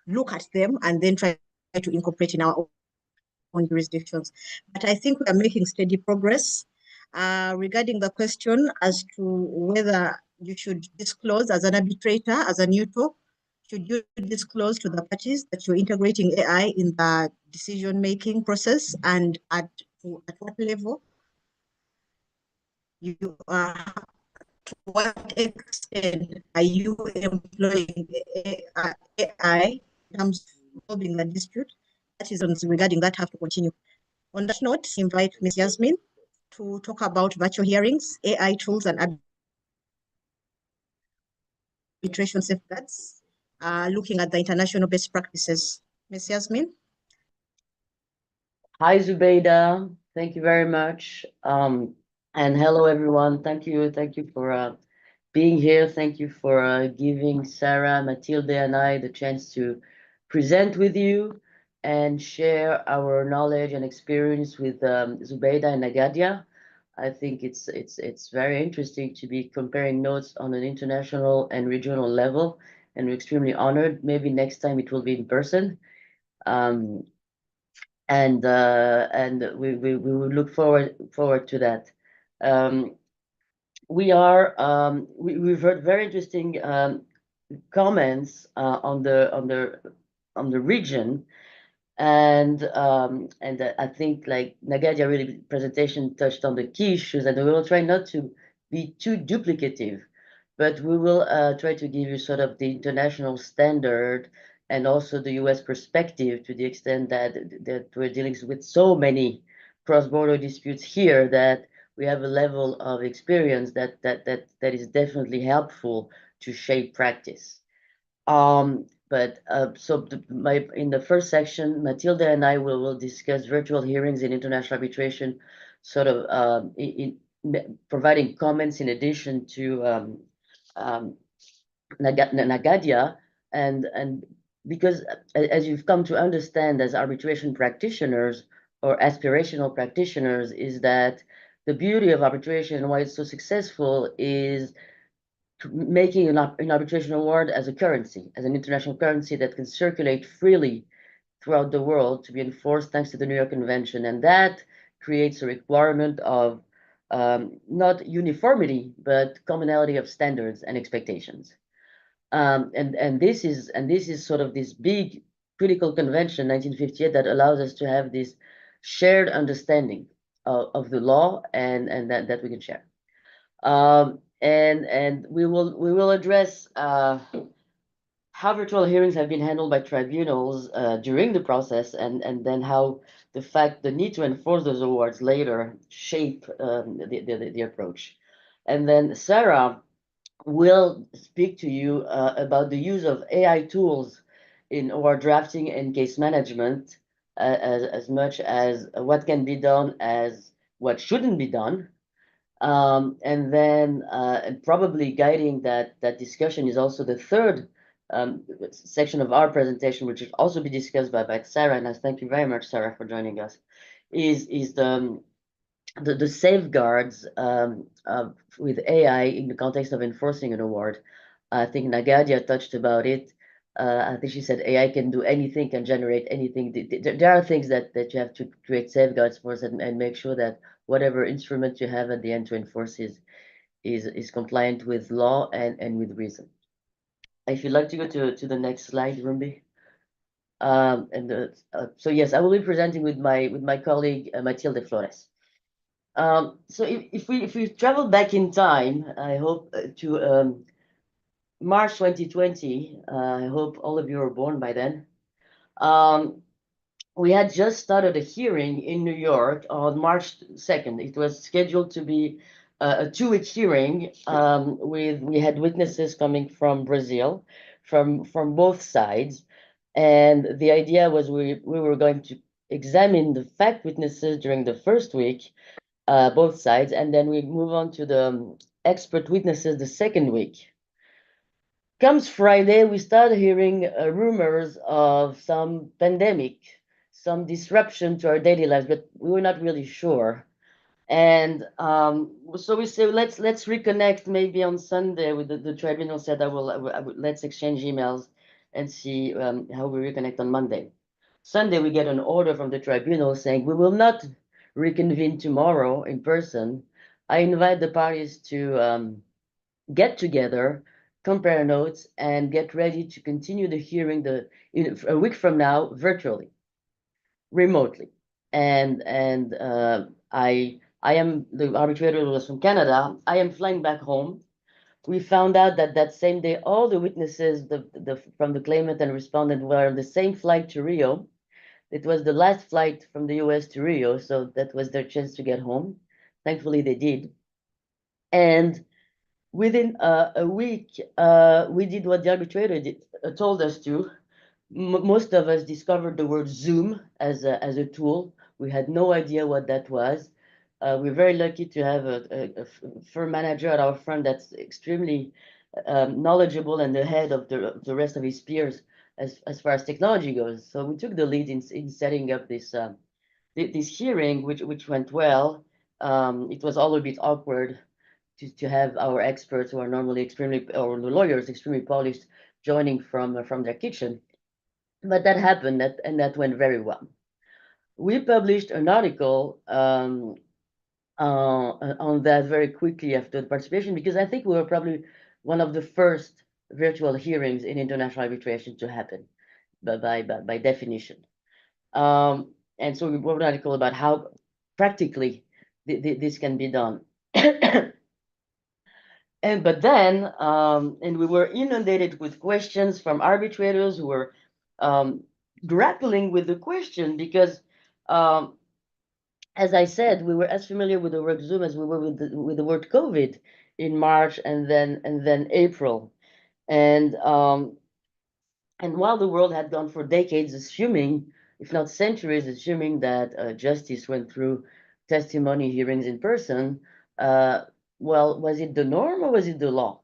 look at them and then try to incorporate in our own jurisdictions. But I think we are making steady progress. Regarding the question as to whether you should disclose as an arbitrator, as a neutral, should you disclose to the parties that you're integrating AI in the decision-making process, and at what level you are, to what extent are you employing AI in terms of solving the dispute? That is regarding that have to continue. On that note, invite Ms. Yasmin to talk about virtual hearings, AI tools, and arbitration safeguards, looking at the international best practices. Ms. Yasmin? Hi, Zubeida. Thank you very much. And hello, everyone. Thank you for being here. Thank you for giving Sarah, Matilde, and I the chance to present with you and share our knowledge and experience with Zubeida and Nagadia. I think it's very interesting to be comparing notes on an international and regional level, and we're extremely honored. Maybe next time it will be in person. And we will look forward to that. We've heard very interesting comments on the region, and I think like Nagadia really presentation touched on the key issues, and we will try not to be too duplicative, but we will try to give you sort of the international standard and also the US perspective, to the extent that we're dealing with so many cross-border disputes here that we have a level of experience that is definitely helpful to shape practice. But in the first section, Matilda and I will discuss virtual hearings in international arbitration, sort of providing comments in addition to Nagadia, and because as you've come to understand as arbitration practitioners or aspirational practitioners, is that the beauty of arbitration and why it's so successful is making an arbitration award as a currency, as an international currency that can circulate freely throughout the world to be enforced thanks to the New York Convention. And that creates a requirement of not uniformity, but commonality of standards and expectations. And this is sort of this big critical convention, 1958, that allows us to have this shared understanding of the law and that we can share. And we will address how virtual hearings have been handled by tribunals during the process, and then how the need to enforce those awards later shape the approach. And then Sarah will speak to you about the use of AI tools in award drafting and case management, as much as what can be done as what shouldn't be done. And then and probably guiding that discussion is also the third section of our presentation, which will also be discussed by Sarah. And I thank you very much, Sarah, for joining us. Is the safeguards with AI in the context of enforcing an award. I think Nagadia touched about it. I think she said AI can do anything, can generate anything. There are things that you have to create safeguards for and make sure that whatever instrument you have at the end to enforce is compliant with law and with reason. If you'd like to go to the next slide, Rumbi. So yes, I will be presenting with my colleague Matilde Flores. So if we travel back in time, I hope to March 2020, I hope all of you were born by then. We had just started a hearing in New York on March 2nd. It was scheduled to be a 2-week hearing. We had witnesses coming from Brazil, from both sides, and the idea was we were going to examine the fact witnesses during the first week, both sides, and then we move on to the expert witnesses the second week. Comes Friday, we start hearing rumors of some pandemic, some disruption to our daily lives, but we were not really sure. And so we say, let's reconnect maybe on Sunday. With the tribunal said, let's exchange emails and see how we reconnect on Monday. Sunday, we get an order from the tribunal saying we will not reconvene tomorrow in person. I invite the parties to get together, compare notes, and get ready to continue the hearing a week from now virtually, remotely. And I am the arbitrator was from Canada. I am flying back home. We found out that same day all the witnesses from the claimant and respondent were on the same flight to Rio. It was the last flight from the US to Rio, so that was their chance to get home. Thankfully, they did. And within a week, we did what the arbitrator told us to. Most of us discovered the word Zoom as a tool. We had no idea what that was. We're very lucky to have a firm manager at our firm that's extremely knowledgeable and ahead of the rest of his peers as far as technology goes. So we took the lead in setting up this hearing, which went well. It was all a bit awkward to have our experts who are normally or the lawyers extremely polished joining from their kitchen. But that happened, and that went very well. We published an article on that very quickly after the participation, because I think we were probably one of the first virtual hearings in international arbitration to happen, by definition. And so we wrote an article about how practically this can be done. But then we were inundated with questions from arbitrators who were grappling with the question because, as I said, we were as familiar with the word Zoom as we were with the word COVID in March and then April, and while the world had gone for decades assuming, if not centuries, assuming that justice went through testimony hearings in person, well, was it the norm or was it the law?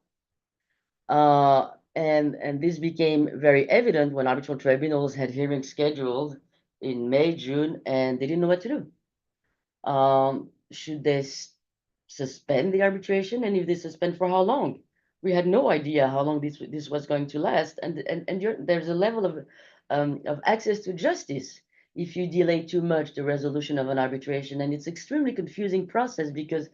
And this became very evident when arbitral tribunals had hearings scheduled in May, June, and they didn't know what to do. Should they suspend the arbitration? And if they suspend, for how long? We had no idea how long this was going to last. And there's a level of access to justice if you delay too much the resolution of an arbitration. And it's extremely confusing process because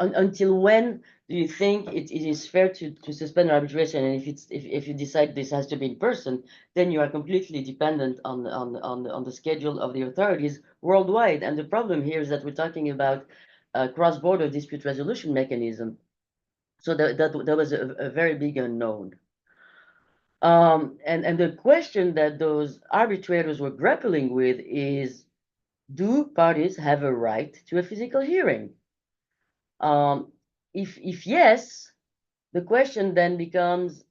until when do you think it is fair to suspend arbitration? And if you decide this has to be in person, then you are completely dependent on the schedule of the authorities worldwide. And the problem here is that we're talking about a cross-border dispute resolution mechanism. So that was a very big unknown. And the question that those arbitrators were grappling with is, do parties have a right to a physical hearing? If yes, the question then becomes,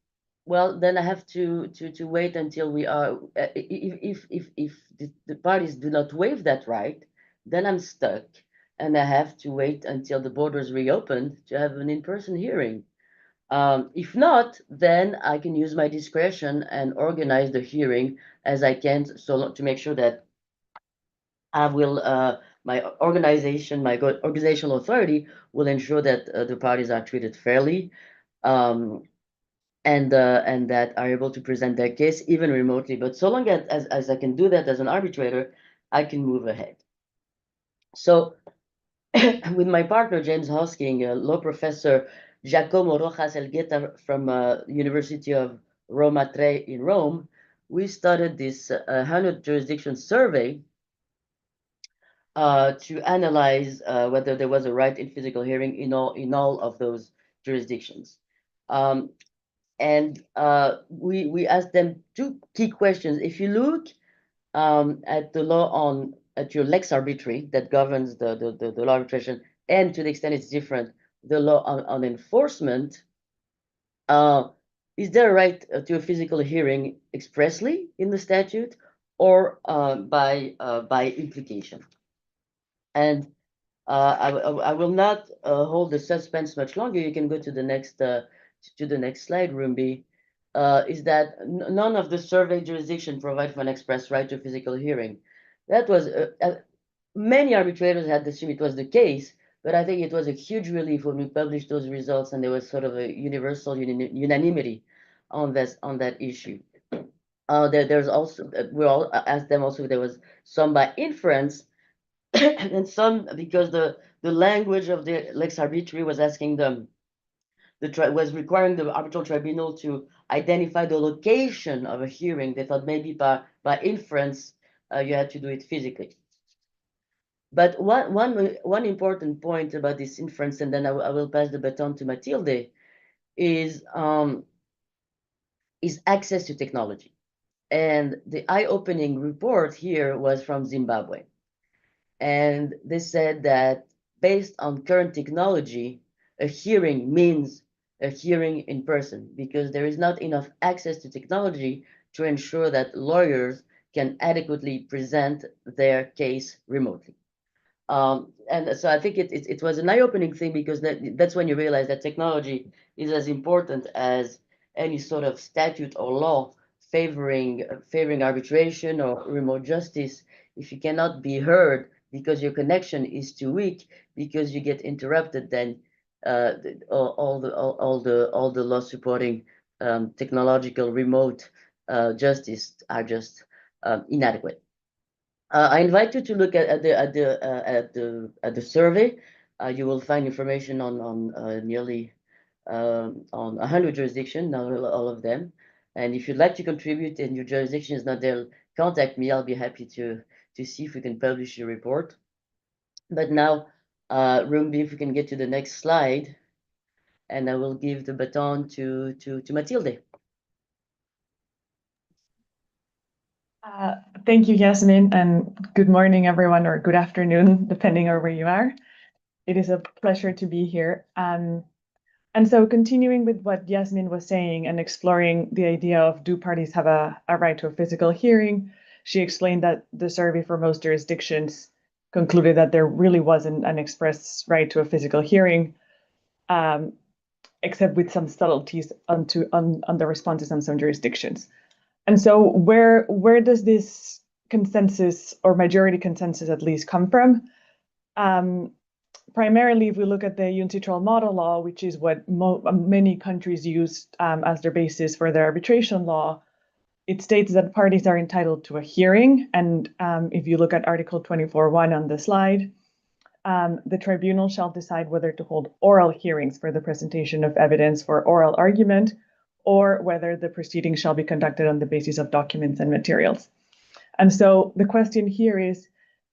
well, then I have to wait until we are. If the parties do not waive that right, then I'm stuck, and I have to wait until the borders reopen to have an in-person hearing. If not, then I can use my discretion and organize the hearing as I can, so to make sure that I will, my organization, my organizational authority will ensure that the parties are treated fairly, um, and that are able to present their case even remotely. But so long as I can do that as an arbitrator, I can move ahead. So with my partner, James Hosking, law professor Giacomo Rojas Elgueta from University of Roma Tre in Rome, we started this 100 jurisdiction survey to analyze whether there was a right in physical hearing in all of those jurisdictions. And we asked them two key questions. If you look at the law at your lex arbitri that governs the law arbitration, and to the extent it's different, the law on enforcement, is there a right to a physical hearing expressly in the statute or by implication? And I will not hold the suspense much longer. You can go to the next slide, Rumbi. Is that none of the survey jurisdiction provide for an express right to physical hearing? That was many arbitrators had assumed it was the case, but I think it was a huge relief when we published those results, and there was sort of a universal unanimity on that issue. There's also we all asked them also if there was some by inference, and some because the language of the lex arbitri was asking them was requiring the arbitral tribunal to identify the location of a hearing. They thought maybe by inference you had to do it physically. But one important point about this inference, and then I will pass the baton to Matilde, is access to technology. And the eye-opening report here was from Zimbabwe. And they said that based on current technology, a hearing means a hearing in person because there is not enough access to technology to ensure that lawyers can adequately present their case remotely. And so I think it was an eye-opening thing because that's when you realize that technology is as important as any sort of statute or law favoring arbitration or remote justice. If you cannot be heard because your connection is too weak, because you get interrupted, then all the law supporting technological remote justice are just inadequate. I invite you to look at the survey. You will find information on nearly on 100 jurisdictions, not all of them. And if you'd like to contribute and your jurisdiction is not there, contact me. I'll be happy to see if we can publish your report. But now, Rumbi, if we can get to the next slide, and I will give the baton to Matilde. Thank you, Yasmin, and good morning, everyone, or good afternoon, depending on where you are. It is a pleasure to be here. And so continuing with what Yasmin was saying and exploring the idea of do parties have a right to a physical hearing, she explained that the survey for most jurisdictions concluded that there really wasn't an express right to a physical hearing, except with some subtleties on the responses on some jurisdictions. And so where does this consensus or majority consensus at least come from? Primarily, if we look at the UNCITRAL model law, which is what many countries use as their basis for their arbitration law, it states that parties are entitled to a hearing. And if you look at Article 24.1 on the slide, the tribunal shall decide whether to hold oral hearings for the presentation of evidence for oral argument, or whether the proceedings shall be conducted on the basis of documents and materials. And so the question here is,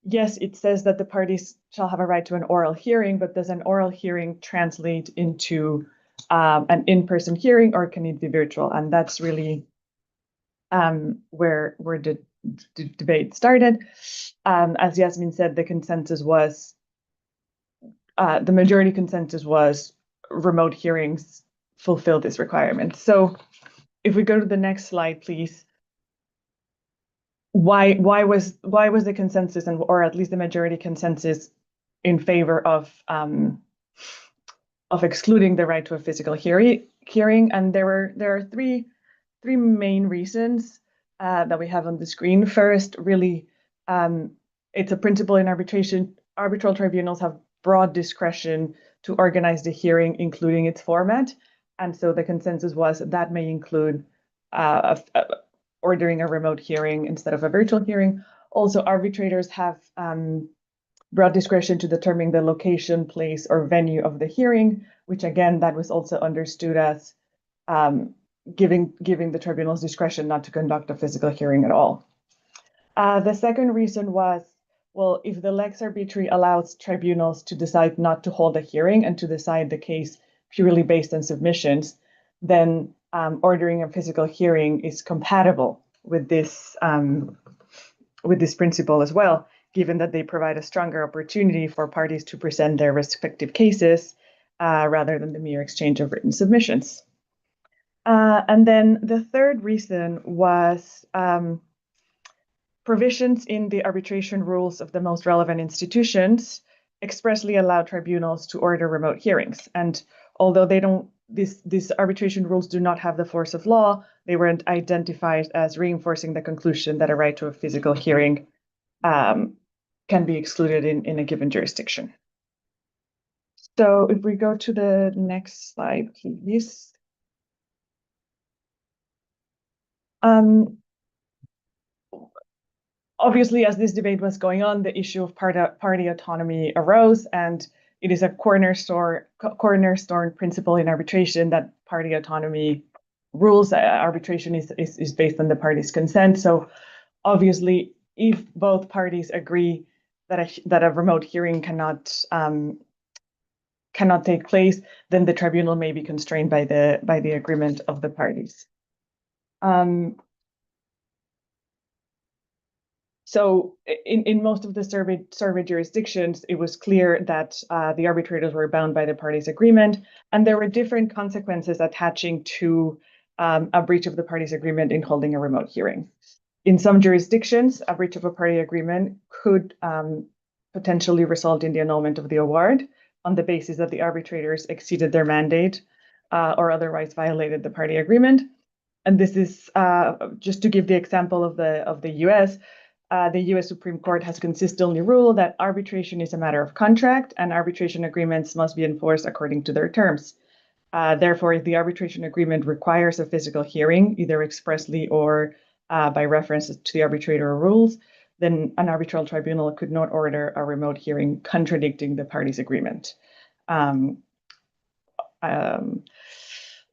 yes, it says that the parties shall have a right to an oral hearing, but does an oral hearing translate into an in-person hearing, or can it be virtual? And that's really where the debate started. As Yasmin said, the consensus was, the majority consensus was remote hearings fulfill this requirement. So if we go to the next slide, please. Why was the consensus, or at least the majority consensus, in favor of excluding the right to a physical hearing? And there are three main reasons that we have on the screen. First, really, it's a principle in arbitration. Arbitral tribunals have broad discretion to organize the hearing, including its format. And so the consensus was that may include ordering a remote hearing instead of a virtual hearing. Also, arbitrators have broad discretion to determine the location, place, or venue of the hearing, which again, that was also understood as giving the tribunals discretion not to conduct a physical hearing at all. The second reason was, well, if the lex arbitri allows tribunals to decide not to hold a hearing and to decide the case purely based on submissions, then ordering a physical hearing is compatible with this principle as well, given that they provide a stronger opportunity for parties to present their respective cases rather than the mere exchange of written submissions. And then the third reason was provisions in the arbitration rules of the most relevant institutions expressly allow tribunals to order remote hearings. And although these arbitration rules do not have the force of law, they weren't identified as reinforcing the conclusion that a right to a physical hearing can be excluded in a given jurisdiction. So if we go to the next slide, please. Obviously, as this debate was going on, the issue of party autonomy arose, and it is a cornerstone principle in arbitration that party autonomy rules. Arbitration is based on the parties' consent. So obviously, if both parties agree that a remote hearing cannot take place, then the tribunal may be constrained by the agreement of the parties. So in most of the survey jurisdictions, it was clear that the arbitrators were bound by the parties' agreement, and there were different consequences attaching to a breach of the parties' agreement in holding a remote hearing. In some jurisdictions, a breach of a party agreement could potentially result in the annulment of the award on the basis that the arbitrators exceeded their mandate or otherwise violated the party agreement. And this is just to give the example of the US. The US Supreme Court has consistently ruled that arbitration is a matter of contract and arbitration agreements must be enforced according to their terms. Therefore, if the arbitration agreement requires a physical hearing, either expressly or by reference to the arbitrator rules, then an arbitral tribunal could not order a remote hearing contradicting the parties' agreement.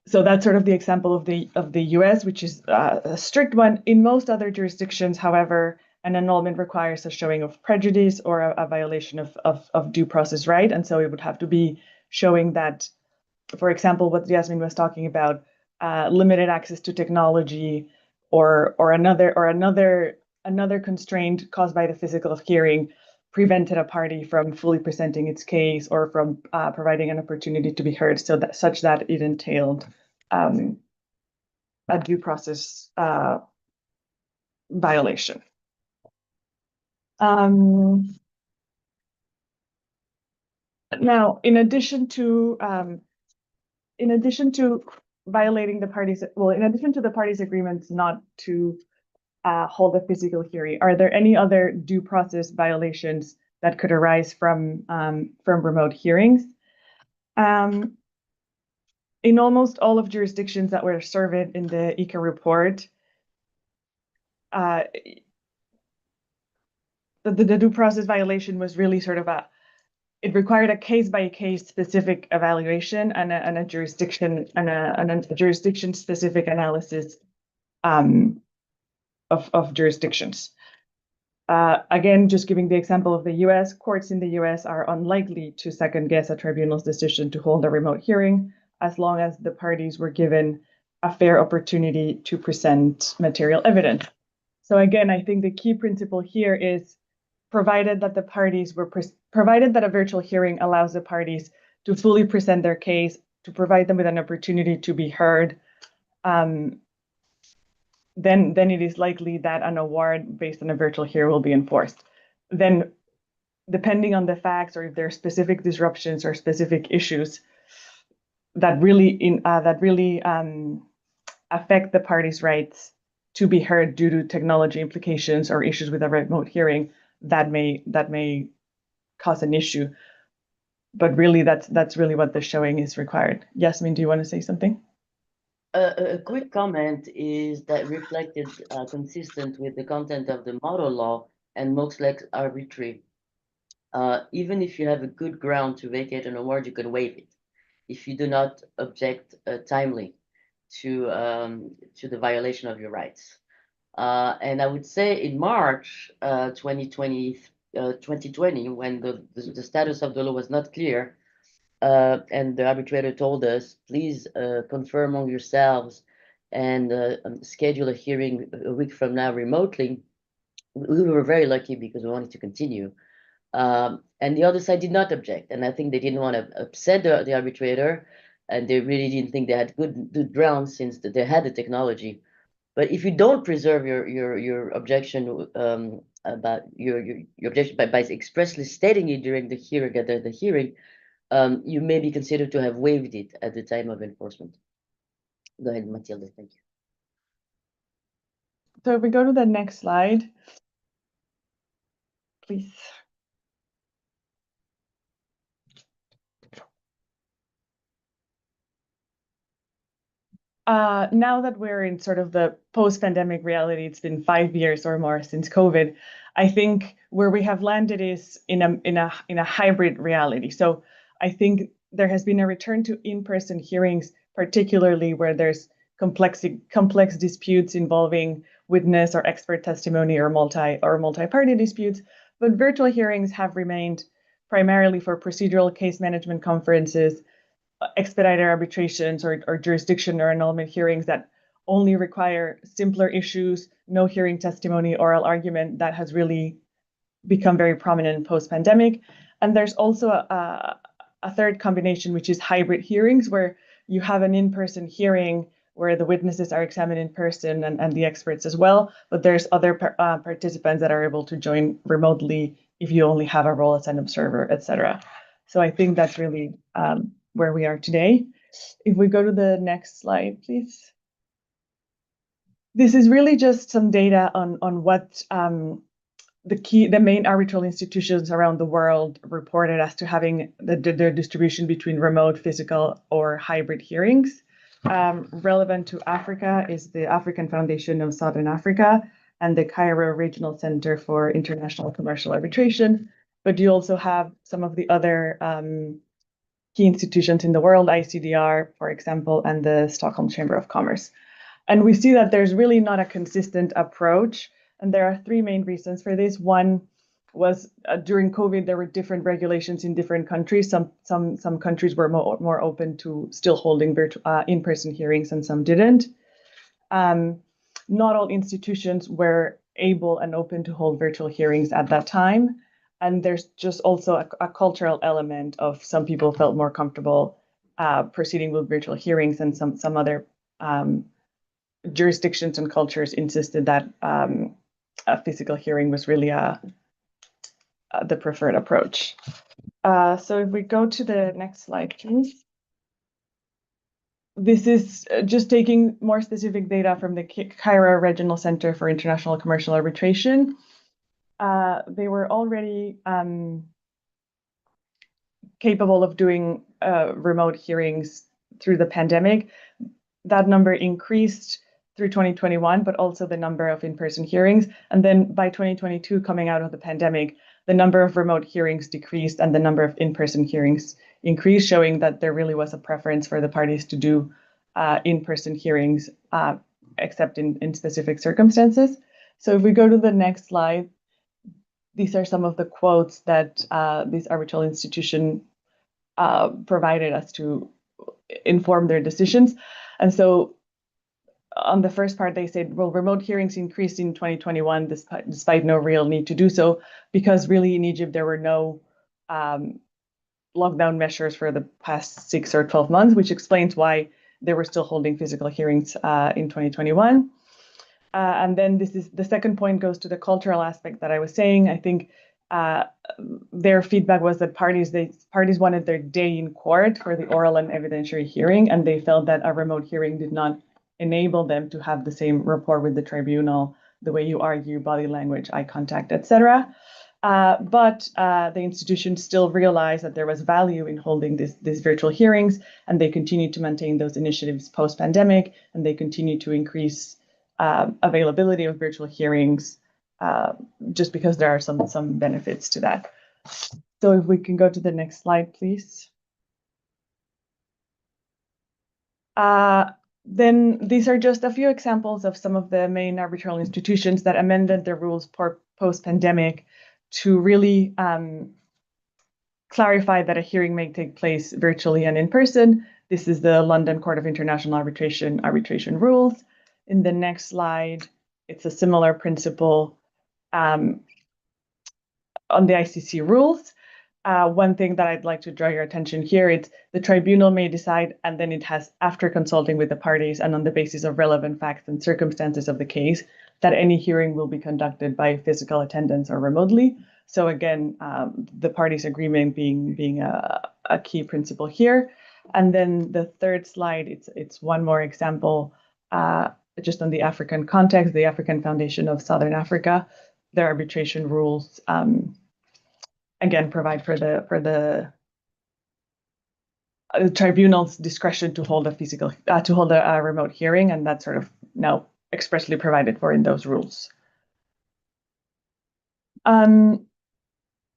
So that's sort of the example of the US, which is a strict one. In most other jurisdictions, however, an annulment requires a showing of prejudice or a violation of due process right. And so it would have to be showing that, for example, what Yasmin was talking about, limited access to technology or another constraint caused by the physical hearing prevented a party from fully presenting its case or from providing an opportunity to be heard, such that it entailed a due process violation. Now, in addition to violating the parties, in addition to the parties' agreements not to hold a physical hearing, are there any other due process violations that could arise from remote hearings? In almost all of jurisdictions that were surveyed in the ICA report, the due process violation was really sort of it required a case-by-case specific evaluation and a jurisdiction specific analysis of jurisdictions. Again, just giving the example of the US, courts in the US are unlikely to second-guess a tribunal's decision to hold a remote hearing as long as the parties were given a fair opportunity to present material evidence. So again, I think the key principle here is provided that a virtual hearing allows the parties to fully present their case, to provide them with an opportunity to be heard, then it is likely that an award based on a virtual hearing will be enforced. Then, depending on the facts or if there are specific disruptions or specific issues that really affect the parties' rights to be heard due to technology implications or issues with a remote hearing, that may cause an issue. But really, that's really what the showing is required. Yasmin, do you want to say something? A quick comment is that reflected consistent with the content of the model law and most lex arbitrary. Even if you have a good ground to vacate an award, you can waive it if you do not object timely to the violation of your rights. And I would say in March 2020, when the status of the law was not clear, and the arbitrator told us, please confirm among yourselves and schedule a hearing a week from now remotely. We were very lucky because we wanted to continue. And the other side did not object. And I think they didn't want to upset the arbitrator, and they really didn't think they had good grounds since they had the technology. But if you don't preserve your objection about your objection by expressly stating it during the hearing, you may be considered to have waived it at the time of enforcement. Go ahead, Matilda. Thank you. So if we go to the next slide, please. Now that we're in sort of the post-pandemic reality, it's been 5 years or more since COVID. I think where we have landed is in a hybrid reality. So I think there has been a return to in-person hearings, particularly where there's complex disputes involving witness or expert testimony or multi-party disputes. But virtual hearings have remained primarily for procedural case management conferences, expedited arbitrations or jurisdiction or annulment hearings that only require simpler issues, no hearing testimony, oral argument. That has really become very prominent post-pandemic. And there's also a third combination, which is hybrid hearings, where you have an in-person hearing where the witnesses are examined in person and the experts as well, but there's other participants that are able to join remotely if you only have a role as an observer, etc. So I think that's really where we are today. If we go to the next slide, please. This is really just some data on what the main arbitral institutions around the world reported as to having their distribution between remote, physical, or hybrid hearings. Relevant to Africa is the African Foundation of Southern Africa and the Cairo Regional Center for International Commercial Arbitration. But you also have some of the other key institutions in the world, ICDR, for example, and the Stockholm Chamber of Commerce. And we see that there's really not a consistent approach. And there are three main reasons for this. One was during COVID, there were different regulations in different countries. Some countries were more open to still holding in-person hearings and some didn't. Not all institutions were able and open to hold virtual hearings at that time. And there's just also a cultural element of some people felt more comfortable proceeding with virtual hearings, and some other jurisdictions and cultures insisted that a physical hearing was really the preferred approach. So if we go to the next slide, please. This is just taking more specific data from the Cairo Regional Center for International Commercial Arbitration. They were already capable of doing remote hearings through the pandemic. That number increased through 2021, but also the number of in-person hearings. And then by 2022, coming out of the pandemic, the number of remote hearings decreased and the number of in-person hearings increased, showing that there really was a preference for the parties to do in-person hearings, except in specific circumstances. So if we go to the next slide, these are some of the quotes that this arbitral institution provided us to inform their decisions. And so on the first part, they said, well, remote hearings increased in 2021 despite no real need to do so, because really in Egypt, there were no lockdown measures for the past 6 or 12 months, which explains why they were still holding physical hearings in 2021. And then this is the second point goes to the cultural aspect that I was saying. I think their feedback was that parties wanted their day in court for the oral and evidentiary hearing, and they felt that a remote hearing did not enable them to have the same rapport with the tribunal, the way you argue, body language, eye contact, etc. But the institution still realized that there was value in holding these virtual hearings, and they continued to maintain those initiatives post-pandemic, and they continue to increase availability of virtual hearings just because there are some benefits to that. So if we can go to the next slide, please. Then these are just a few examples of some of the main arbitral institutions that amended their rules post-pandemic to really clarify that a hearing may take place virtually and in person. This is the London Court of International arbitration rules. In the next slide, it's a similar principle on the ICC rules. One thing that I'd like to draw your attention here, it's the tribunal may decide, and then it has, after consulting with the parties and on the basis of relevant facts and circumstances of the case, that any hearing will be conducted by physical attendance or remotely. So again, the parties' agreement being a key principle here. And then the third slide, it's one more example, just on the African context, the African Foundation of Southern Africa, their arbitration rules again provide for the tribunal's discretion to hold a remote hearing, and that's sort of now expressly provided for in those rules.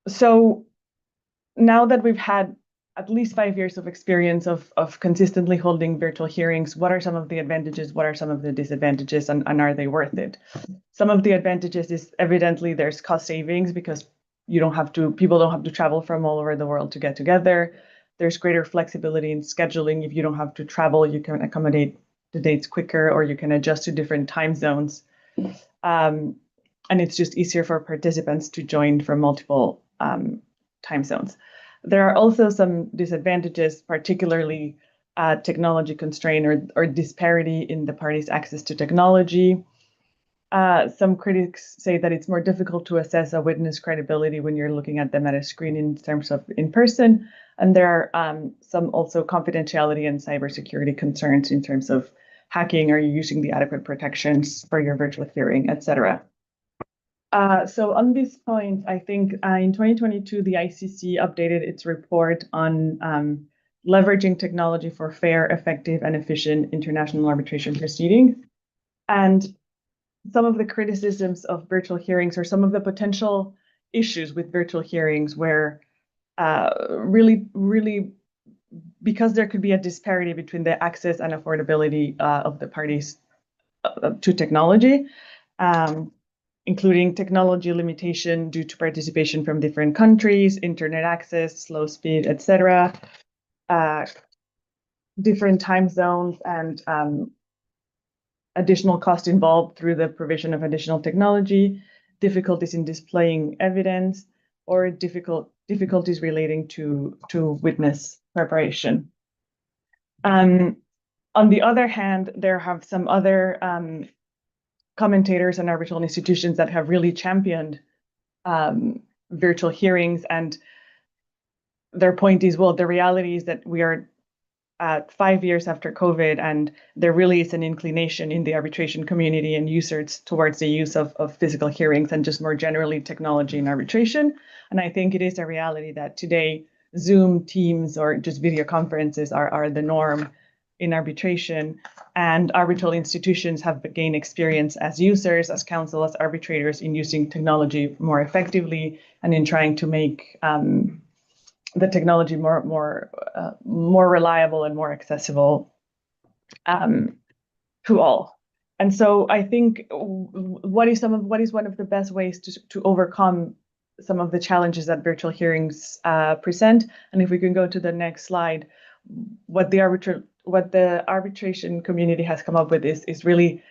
So now that we've had at least 5 years of experience of consistently holding virtual hearings, what are some of the advantages? What are some of the disadvantages, and are they worth it? Some of the advantages is evidently there's cost savings because people don't have to travel from all over the world to get together. There's greater flexibility in scheduling. If you don't have to travel, you can accommodate the dates quicker, or you can adjust to different time zones. And it's just easier for participants to join from multiple time zones. There are also some disadvantages, particularly technology constraint or disparity in the parties' access to technology. Some critics say that it's more difficult to assess a witness credibility when you're looking at them at a screen in terms of in person. And there are some also confidentiality and cybersecurity concerns in terms of hacking, or using the adequate protections for your virtual hearing, etc. So on this point, I think in 2022, the ICC updated its report on leveraging technology for fair, effective, and efficient international arbitration proceedings. And some of the criticisms of virtual hearings, or some of the potential issues with virtual hearings, where really, because there could be a disparity between the access and affordability of the parties to technology, including technology limitation due to participation from different countries, internet access, slow speed, etc., different time zones, and additional cost involved through the provision of additional technology, difficulties in displaying evidence, or difficulties relating to witness preparation. On the other hand, there have some other commentators and arbitral institutions that have really championed virtual hearings, and their point is, well, the reality is that we are at 5 years after COVID, and there really is an inclination in the arbitration community and users towards the use of physical hearings and just more generally technology in arbitration. And I think it is a reality that today Zoom, Teams, or just video conferences are the norm in arbitration, and arbitral institutions have gained experience as users, as counsel, as arbitrators in using technology more effectively and in trying to make the technology more reliable and more accessible to all. And so I think what is one of the best ways to overcome some of the challenges that virtual hearings present. And if we can go to the next slide, what the arbitration community has come up with is really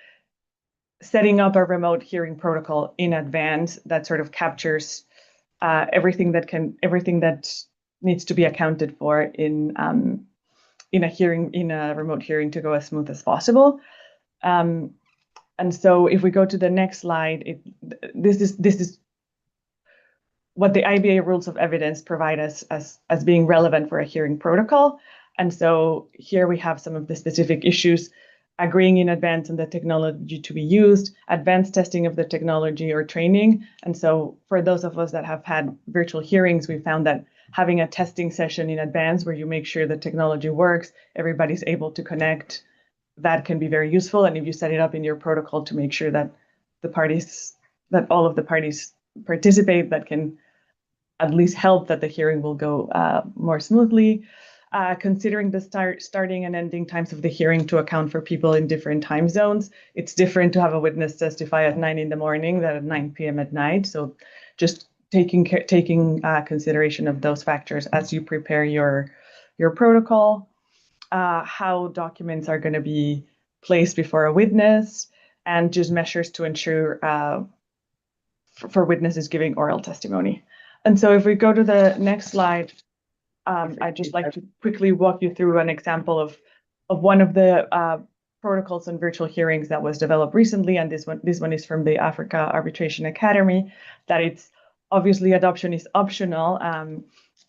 setting up a remote hearing protocol in advance that sort of captures everything that needs to be accounted for in a remote hearing to go as smooth as possible. And so if we go to the next slide, this is what the IBA rules of evidence provide us as being relevant for a hearing protocol. And so here we have some of the specific issues: agreeing in advance on the technology to be used, advanced testing of the technology or training. And so for those of us that have had virtual hearings, we found that having a testing session in advance where you make sure the technology works, everybody's able to connect, that can be very useful. And if you set it up in your protocol to make sure that all of the parties participate, that can at least help that the hearing will go more smoothly. Considering the starting and ending times of the hearing to account for people in different time zones. It's different to have a witness testify at 9 in the morning than at 9 p.m. at night. So just taking consideration of those factors as you prepare your protocol, how documents are going to be placed before a witness, and just measures to ensure for witnesses giving oral testimony. And so if we go to the next slide, I'd just like to quickly walk you through an example of one of the protocols on virtual hearings that was developed recently. And this one is from the Africa Arbitration Academy, that it's obviously adoption is optional,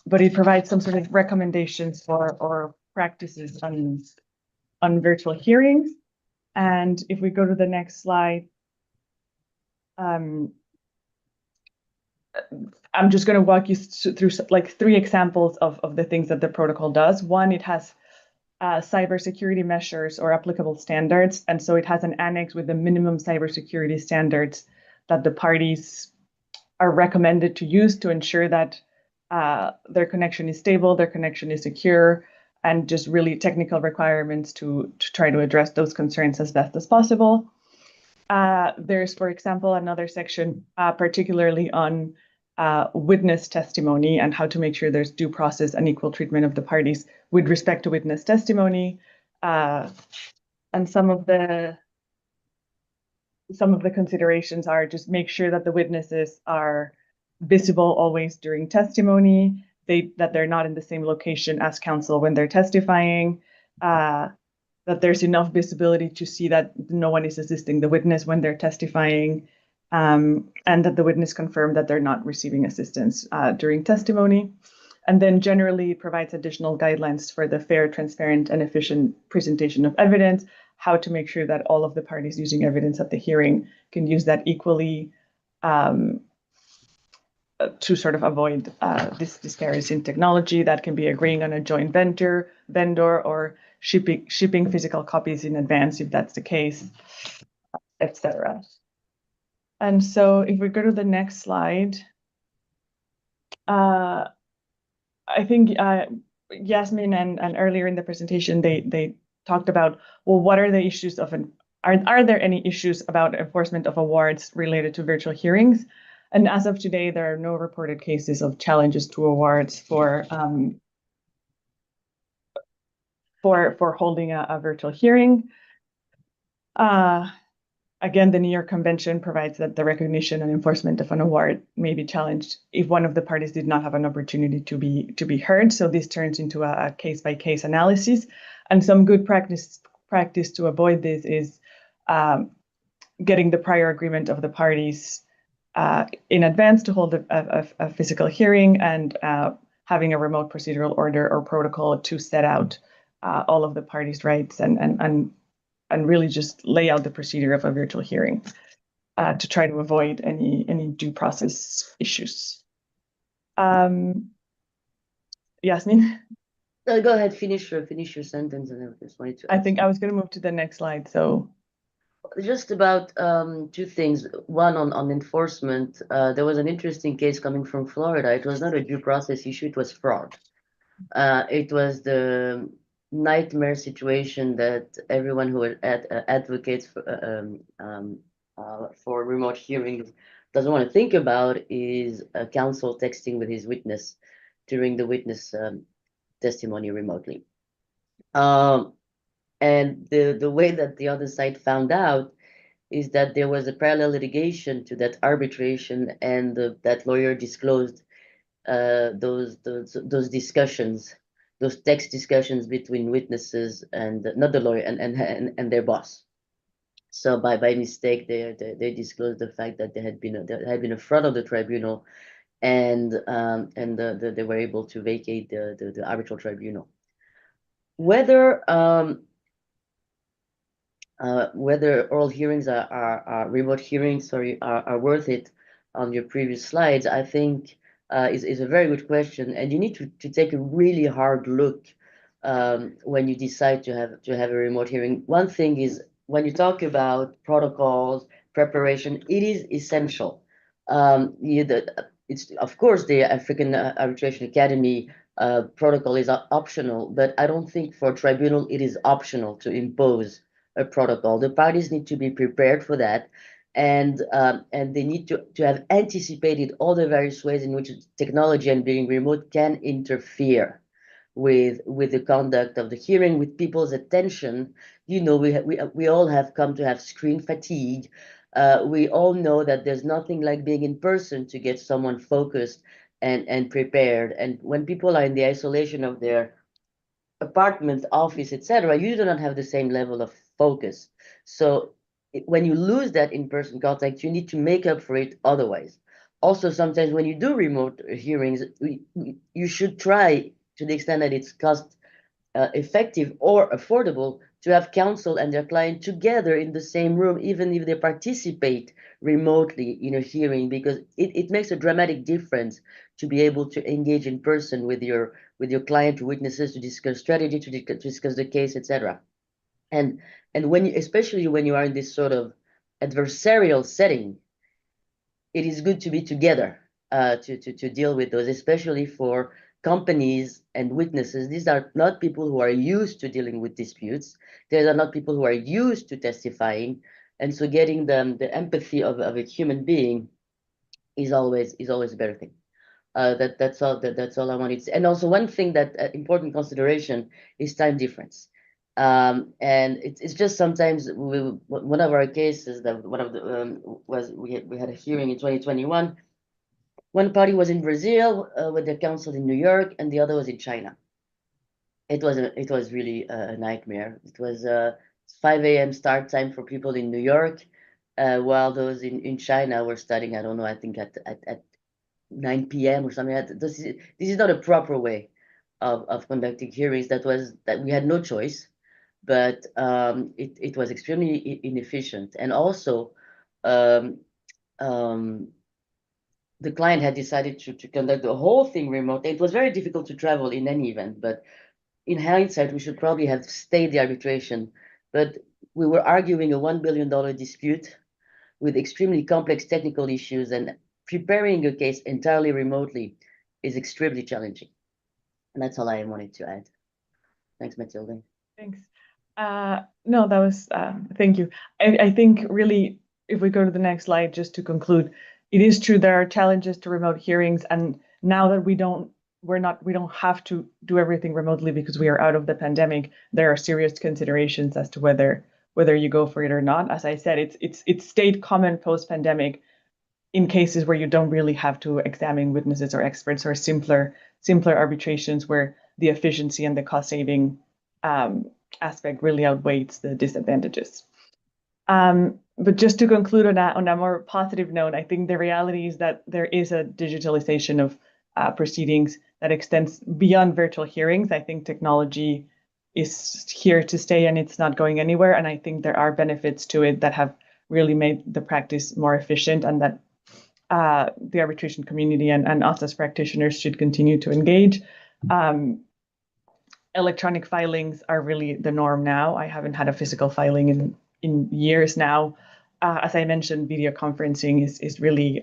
but it provides some sort of recommendations or practices on virtual hearings. And if we go to the next slide, I'm just going to walk you through like 3 examples of the things that the protocol does. One, it has cybersecurity measures or applicable standards. And so it has an annex with the minimum cybersecurity standards that the parties are recommended to use to ensure that their connection is stable, their connection is secure, and just really technical requirements to try to address those concerns as best as possible. There's, for example, another section particularly on witness testimony and how to make sure there's due process and equal treatment of the parties with respect to witness testimony. And some of the considerations are just make sure that the witnesses are visible always during testimony, that they're not in the same location as counsel when they're testifying, that there's enough visibility to see that no one is assisting the witness when they're testifying, and that the witness confirmed that they're not receiving assistance during testimony. And then generally provides additional guidelines for the fair, transparent, and efficient presentation of evidence, how to make sure that all of the parties using evidence at the hearing can use that equally to sort of avoid this disparity in technology. That can be agreeing on a joint vendor or shipping physical copies in advance if that's the case, etc. And so if we go to the next slide, I think Yasmin and earlier in the presentation, they talked about, well, what are the issues of are there any issues about enforcement of awards related to virtual hearings? And as of today, there are no reported cases of challenges to awards for holding a virtual hearing. Again, the New York Convention provides that the recognition and enforcement of an award may be challenged if one of the parties did not have an opportunity to be heard. So this turns into a case-by-case analysis. And some good practice to avoid this is getting the prior agreement of the parties in advance to hold a physical hearing, and having a remote procedural order or protocol to set out all of the parties' rights and really just lay out the procedure of a virtual hearing to try to avoid any due process issues. Yasmin? Go ahead, finish your sentence, and I just wanted to I think I was going to move to the next slide. So just about 2 things. One on enforcement. There was an interesting case coming from Florida. It was not a due process issue, it was fraud. It was the nightmare situation that everyone who advocates for remote hearings doesn't want to think about, is a counsel texting with his witness during the witness testimony remotely. And the way that the other side found out is that there was a parallel litigation to that arbitration, and that lawyer disclosed those discussions, those text discussions between witnesses and not the lawyer and their boss. So by mistake, they disclosed the fact that there had been a fraud of the tribunal, and they were able to vacate the arbitral tribunal. Whether oral hearings are remote hearings, sorry, are worth it on your previous slides, I think is a very good question, and you need to take a really hard look when you decide to have a remote hearing. One thing is, when you talk about protocols, preparation, it is essential. It's of course the African Arbitration Academy protocol is optional, but I don't think for a tribunal it is optional to impose a protocol. The parties need to be prepared for that, and they need to have anticipated all the various ways in which technology and being remote can interfere with the conduct of the hearing, with people's attention. We all have come to have screen fatigue. We all know that there's nothing like being in person to get someone focused and prepared. And when people are in the isolation of their apartment, office, etc., you do not have the same level of focus. So when you lose that in-person contact, you need to make up for it otherwise. Also, sometimes when you do remote hearings, you should try, to the extent that it's cost effective or affordable, to have counsel and their client together in the same room, even if they participate remotely in a hearing, because it makes a dramatic difference to be able to engage in person with your client, witnesses, to discuss strategy, to discuss the case, etc. And especially when you are in this sort of adversarial setting, it is good to be together to deal with those, especially for companies and witnesses. These are not people who are used to dealing with disputes. These are not people who are used to testifying. And so getting them the empathy of a human being is always a better thing. That's all I wanted to say. And also, one thing that important consideration is time difference. And it's just sometimes one of our cases, that one of the was we had a hearing in 2021. One party was in Brazil with the counsel in New York, and the other was in China. It was really a nightmare. It was 5 a.m. start time for people in New York, while those in China were starting, I don't know, I think at 9 p.m. or something like that. This is not a proper way of conducting hearings. That we had no choice, but it was extremely inefficient. And also, um, um, the client had decided to conduct the whole thing remotely. It was very difficult to travel in any event, but in hindsight, we should probably have stayed the arbitration. But we were arguing a $1 billion dispute with extremely complex technical issues, and preparing a case entirely remotely is extremely challenging. And that's all I wanted to add. Thanks, Mathilde. Thanks. No, that was, thank you. I think really, if we go to the next slide, just to conclude, it is true there are challenges to remote hearings, and now that we don't have to do everything remotely because we are out of the pandemic, there are serious considerations as to whether you go for it or not. As I said, it's stayed common post-pandemic in cases where you don't really have to examine witnesses or experts, or simpler arbitrations where the efficiency and the cost saving aspect really outweighs the disadvantages. But just to conclude on a more positive note, I think the reality is that there is a digitalization of proceedings that extends beyond virtual hearings. I think technology is here to stay and it's not going anywhere. And I think there are benefits to it that have really made the practice more efficient, and that the arbitration community and us as practitioners should continue to engage. Electronic filings are really the norm now. I haven't had a physical filing in years now. As I mentioned, video conferencing is really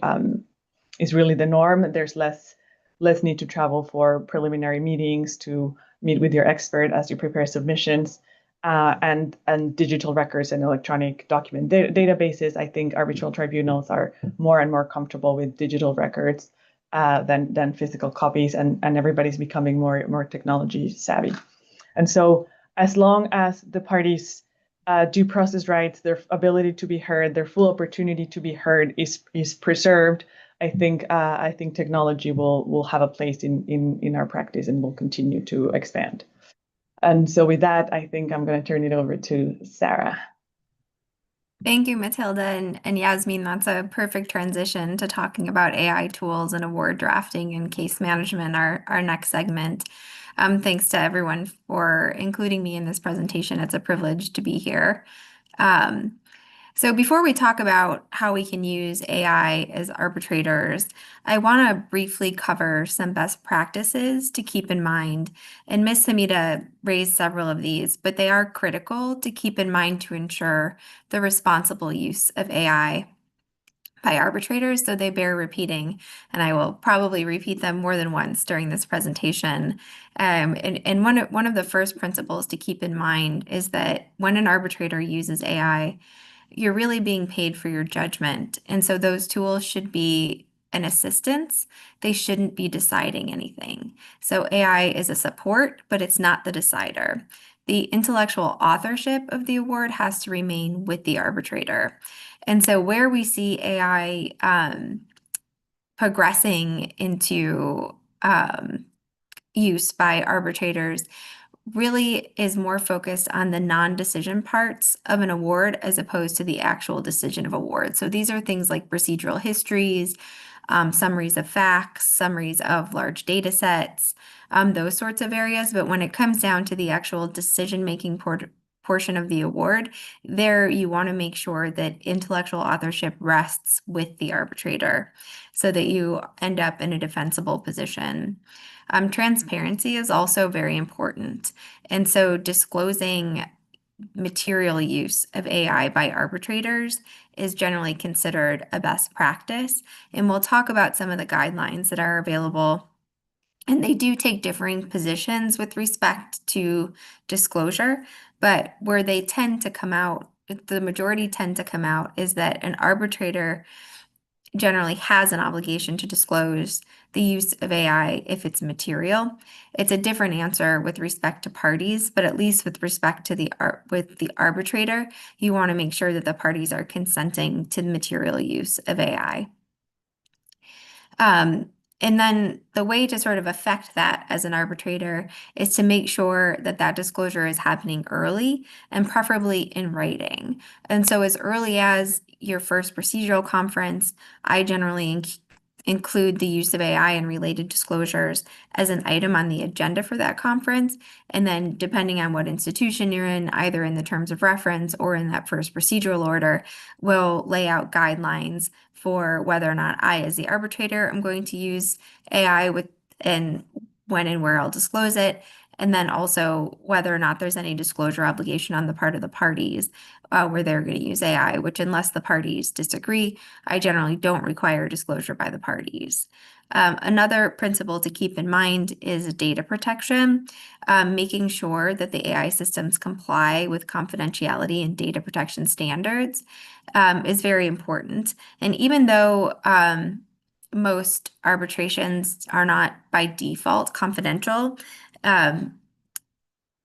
the norm. There's less need to travel for preliminary meetings, to meet with your expert as you prepare submissions, and digital records and electronic document databases. I think arbitral tribunals are more and more comfortable with digital records than physical copies, and everybody's becoming more technology savvy. And so, as long as the parties' due process rights, their ability to be heard, their full opportunity to be heard is preserved, I think technology will have a place in our practice and will continue to expand. And so with that, I think I'm going to turn it over to Sarah. Thank you, Matilda and Yasmin. That's a perfect transition to talking about AI tools and award drafting and case management, our next segment. Thanks to everyone for including me in this presentation. It's a privilege to be here. So before we talk about how we can use AI as arbitrators, I want to briefly cover some best practices to keep in mind. And Ms. Hamida raised several of these, but they are critical to keep in mind to ensure the responsible use of AI by arbitrators, so they bear repeating, and I will probably repeat them more than once during this presentation. And one of the first principles to keep in mind is that when an arbitrator uses AI, you're really being paid for your judgment. And so those tools should be an assistance. They shouldn't be deciding anything. So AI is a support, but it's not the decider. The intellectual authorship of the award has to remain with the arbitrator. And so where we see AI progressing into use by arbitrators really is more focused on the non-decision parts of an award as opposed to the actual decision of award. So these are things like procedural histories, summaries of facts, summaries of large data sets, those sorts of areas. But when it comes down to the actual decision-making portion of the award, there you want to make sure that intellectual authorship rests with the arbitrator so that you end up in a defensible position. Transparency is also very important. And so disclosing material use of AI by arbitrators is generally considered a best practice. And we'll talk about some of the guidelines that are available. And they do take differing positions with respect to disclosure, but where they tend to come out, the majority tend to come out, is that an arbitrator generally has an obligation to disclose the use of AI if it's material. It's a different answer with respect to parties, but at least with respect to the arbitrator, you want to make sure that the parties are consenting to the material use of AI. And then the way to sort of affect that as an arbitrator is to make sure that that disclosure is happening early and preferably in writing. And so as early as your first procedural conference, I generally include the use of AI and related disclosures as an item on the agenda for that conference. And then depending on what institution you're in, either in the terms of reference or in that first procedural order, we'll lay out guidelines for whether or not I, as the arbitrator, am going to use AI and when and where I'll disclose it. And then also whether or not there's any disclosure obligation on the part of the parties where they're going to use AI, which unless the parties disagree, I generally don't require disclosure by the parties. Another principle to keep in mind is data protection, making sure that the AI systems comply with confidentiality and data protection standards is very important. And even though most arbitrations are not by default confidential,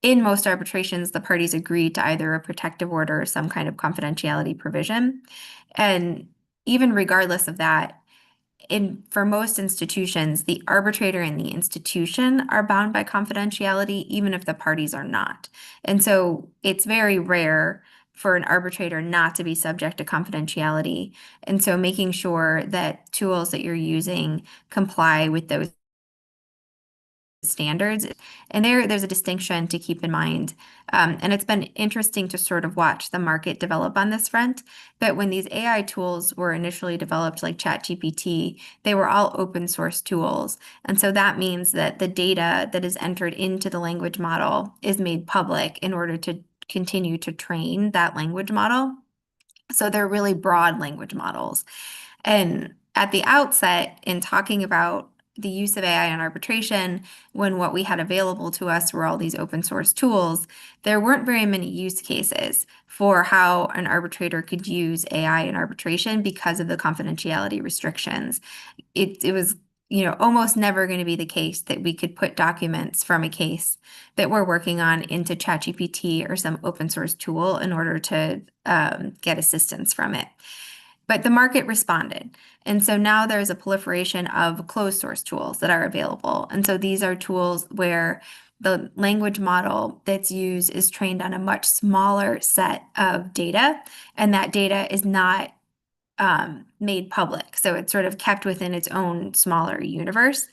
in most arbitrations, the parties agree to either a protective order or some kind of confidentiality provision. And even regardless of that, for most institutions, the arbitrator and the institution are bound by confidentiality, even if the parties are not. And so it's very rare for an arbitrator not to be subject to confidentiality. And so making sure that tools that you're using comply with those standards. And there's a distinction to keep in mind. And it's been interesting to sort of watch the market develop on this front. But when these AI tools were initially developed, like ChatGPT, they were all open source tools. And so that means that the data that is entered into the language model is made public in order to continue to train that language model. So they're really broad language models. And at the outset, in talking about the use of AI in arbitration, when what we had available to us were all these open source tools, there weren't very many use cases for how an arbitrator could use AI in arbitration because of the confidentiality restrictions. It was almost never going to be the case that we could put documents from a case that we're working on into ChatGPT or some open source tool in order to get assistance from it. But the market responded. And so now there's a proliferation of closed source tools that are available. And so these are tools where the language model that's used is trained on a much smaller set of data, and that data is not made public. So it's sort of kept within its own smaller universe.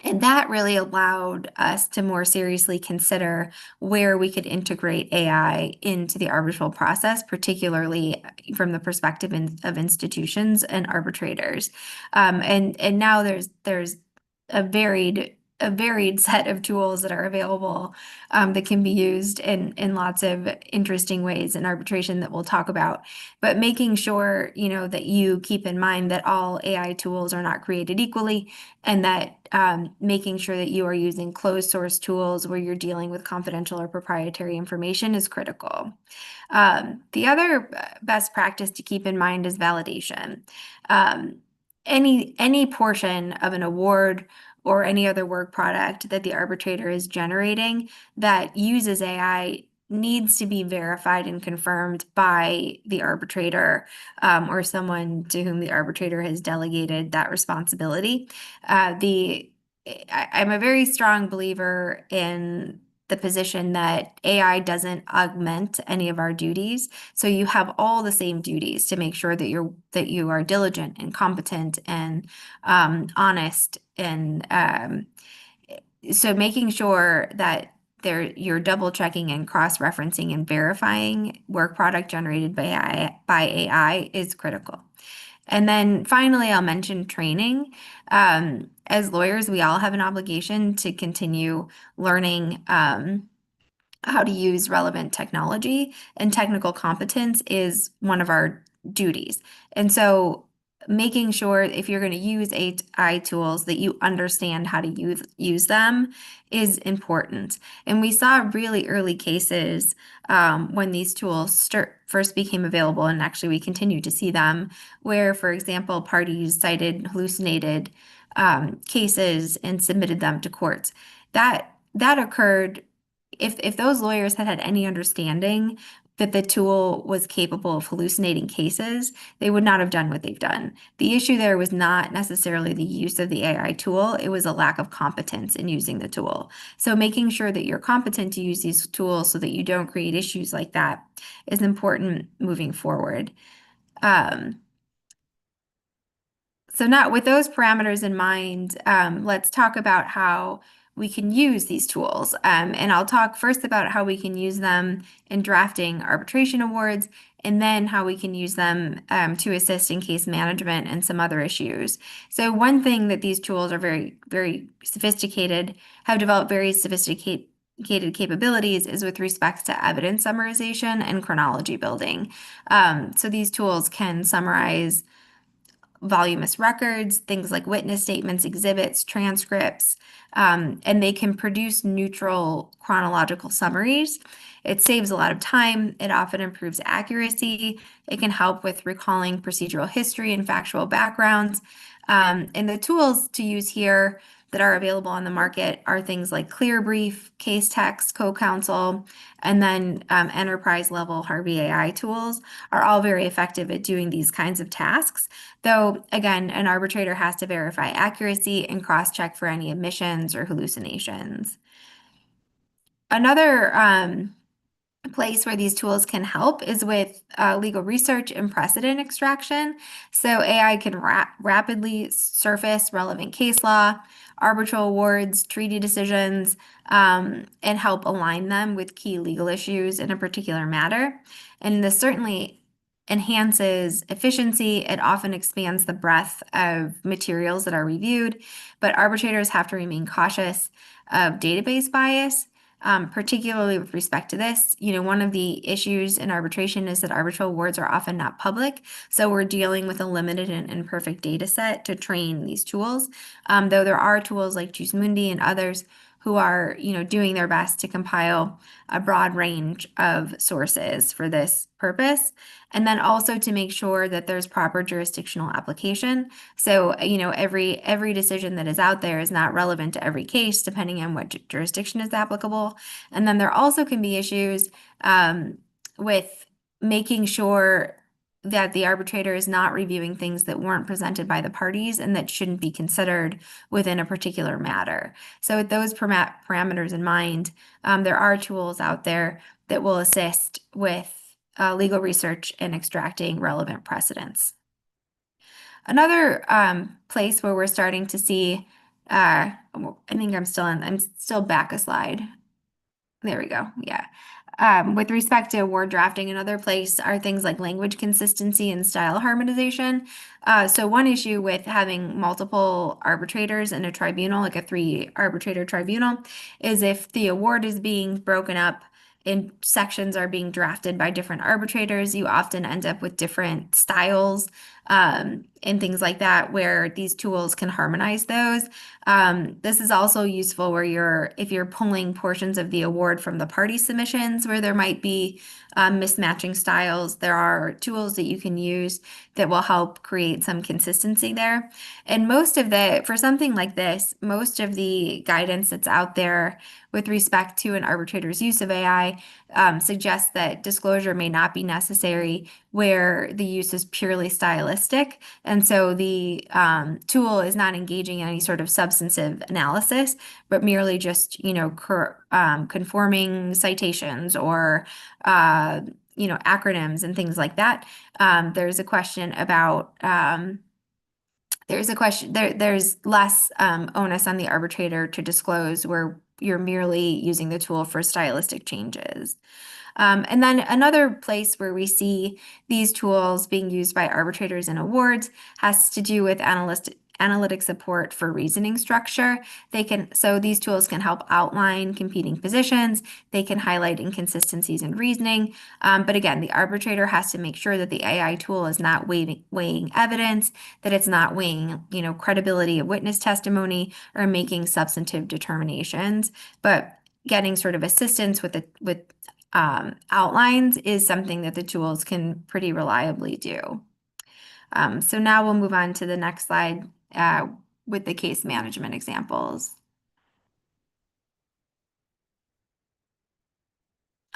And that really allowed us to more seriously consider where we could integrate AI into the arbitral process, particularly from the perspective of institutions and arbitrators. And now there's a varied set of tools that are available that can be used in lots of interesting ways in arbitration that we'll talk about. But making sure, that you keep in mind that all AI tools are not created equally, and that making sure that you are using closed source tools where you're dealing with confidential or proprietary information is critical. The other best practice to keep in mind is validation. Any portion of an award or any other work product that the arbitrator is generating that uses AI needs to be verified and confirmed by the arbitrator or someone to whom the arbitrator has delegated that responsibility. I'm a very strong believer in the position that AI doesn't augment any of our duties. So you have all the same duties to make sure that you are diligent and competent and honest, and so making sure that you're double checking and cross-referencing and verifying work product generated by AI is critical. And then finally, I'll mention training. As lawyers, we all have an obligation to continue learning how to use relevant technology, and technical competence is one of our duties. And so making sure if you're going to use AI tools that you understand how to use them is important. And we saw really early cases when these tools first became available, and actually we continue to see them, where, for example, parties cited hallucinated cases and submitted them to courts. That occurred if those lawyers had any understanding that the tool was capable of hallucinating cases, they would not have done what they've done. The issue there was not necessarily the use of the AI tool, it was a lack of competence in using the tool. So making sure that you're competent to use these tools so that you don't create issues like that is important moving forward. So now with those parameters in mind, let's talk about how we can use these tools. And I'll talk first about how we can use them in drafting arbitration awards, and then how we can use them to assist in case management and some other issues. So one thing that these tools are very, very sophisticated, have developed very sophisticated capabilities is with respect to evidence summarization and chronology building. So these tools can summarize voluminous records, things like witness statements, exhibits, transcripts, and they can produce neutral chronological summaries. It saves a lot of time. It often improves accuracy. It can help with recalling procedural history and factual backgrounds. And the tools to use here that are available on the market are things like ClearBrief, CaseText, CoCounsel, and then enterprise level Harvey AI tools are all very effective at doing these kinds of tasks. Though, again, an arbitrator has to verify accuracy and cross-check for any omissions or hallucinations. Another place where these tools can help is with legal research and precedent extraction. So AI can rapidly surface relevant case law, arbitral awards, treaty decisions, and help align them with key legal issues in a particular matter. And this certainly enhances efficiency. It often expands the breadth of materials that are reviewed, but arbitrators have to remain cautious of database bias. Particularly with respect to this, one of the issues in arbitration is that arbitral awards are often not public. So we're dealing with a limited and imperfect data set to train these tools. Though there are tools like JuiceMundi and others who are, doing their best to compile a broad range of sources for this purpose. And then also to make sure that there's proper jurisdictional application. So, every decision that is out there is not relevant to every case, depending on what jurisdiction is applicable. And then there also can be issues with making sure that the arbitrator is not reviewing things that weren't presented by the parties and that shouldn't be considered within a particular matter. So with those parameters in mind, there are tools out there that will assist with legal research and extracting relevant precedents. Another place where we're starting to see, I think I'm still back a slide. There we go. Yeah. With respect to award drafting, another place are things like language consistency and style harmonization. So one issue with having multiple arbitrators in a tribunal, like a 3-arbitrator tribunal, is if the award is being broken up and sections are being drafted by different arbitrators, you often end up with different styles and things like that, where these tools can harmonize those. This is also useful where if you're pulling portions of the award from the party submissions where there might be mismatching styles, there are tools that you can use that will help create some consistency there. And for something like this, most of the guidance that's out there with respect to an arbitrator's use of AI suggests that disclosure may not be necessary where the use is purely stylistic. And so the tool is not engaging in any sort of substantive analysis, but merely just, conforming citations or, acronyms and things like that. There's less onus on the arbitrator to disclose where you're merely using the tool for stylistic changes. And then another place where we see these tools being used by arbitrators in awards has to do with analytic support for reasoning structure. So these tools can help outline competing positions. They can highlight inconsistencies in reasoning. But again, the arbitrator has to make sure that the AI tool is not weighing evidence, that it's not weighing, credibility of witness testimony or making substantive determinations. But getting sort of assistance with outlines is something that the tools can pretty reliably do. So now we'll move on to the next slide with the case management examples.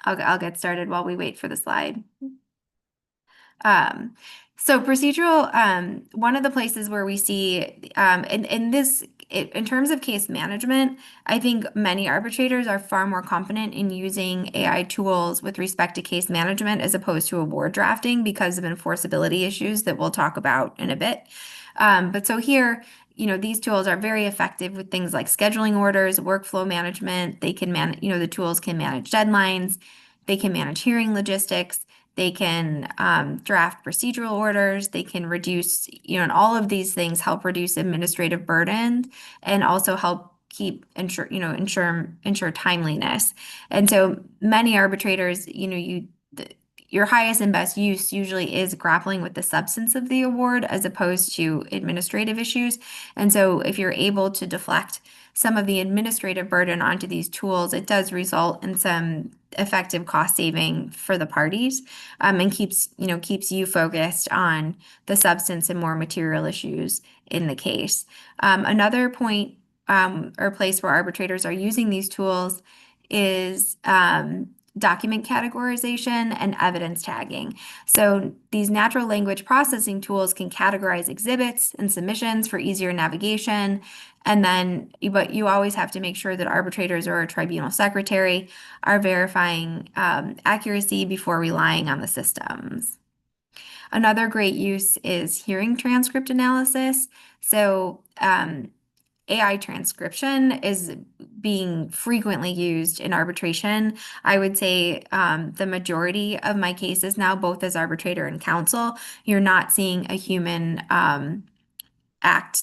I'll get started while we wait for the slide. So procedural, one of the places where we see, in terms of case management, I think many arbitrators are far more confident in using AI tools with respect to case management as opposed to award drafting because of enforceability issues that we'll talk about in a bit. But so here, these tools are very effective with things like scheduling orders, workflow management. They can manage, the tools can manage deadlines. They can manage hearing logistics. They can draft procedural orders. They can reduce, and all of these things help reduce administrative burden and also help ensure timeliness. And so many arbitrators, your highest and best use usually is grappling with the substance of the award as opposed to administrative issues. And so if you're able to deflect some of the administrative burden onto these tools, it does result in some effective cost saving for the parties, and keeps you focused on the substance and more material issues in the case. Another point or place where arbitrators are using these tools is document categorization and evidence tagging. So these natural language processing tools can categorize exhibits and submissions for easier navigation. But you always have to make sure that arbitrators or a tribunal secretary are verifying accuracy before relying on the systems. Another great use is hearing transcript analysis. So AI transcription is being frequently used in arbitration. I would say the majority of my cases now, both as arbitrator and counsel, you're not seeing a human act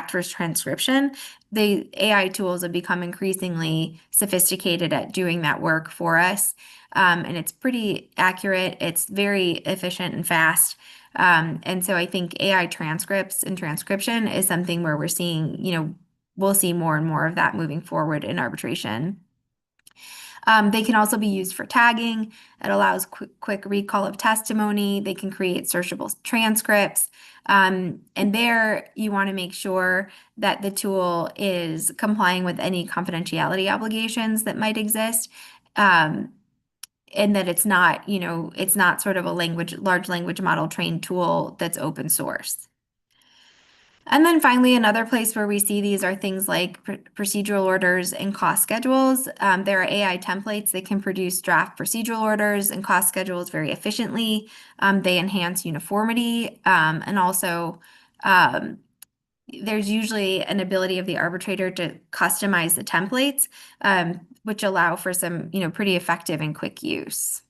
for transcription. The AI tools have become increasingly sophisticated at doing that work for us. And it's pretty accurate. It's very efficient and fast. And so I think AI transcripts and transcription is something where we're seeing, we'll see more and more of that moving forward in arbitration. They can also be used for tagging. It allows quick recall of testimony. They can create searchable transcripts. And there you want to make sure that the tool is complying with any confidentiality obligations that might exist. and that it's not, it's not sort of a large language model trained tool that's open source. And then finally, another place where we see these are things like procedural orders and cost schedules. There are AI templates that can produce draft procedural orders and cost schedules very efficiently. They enhance uniformity, and also there's usually an ability of the arbitrator to customize the templates, which allow for some, pretty effective and quick use.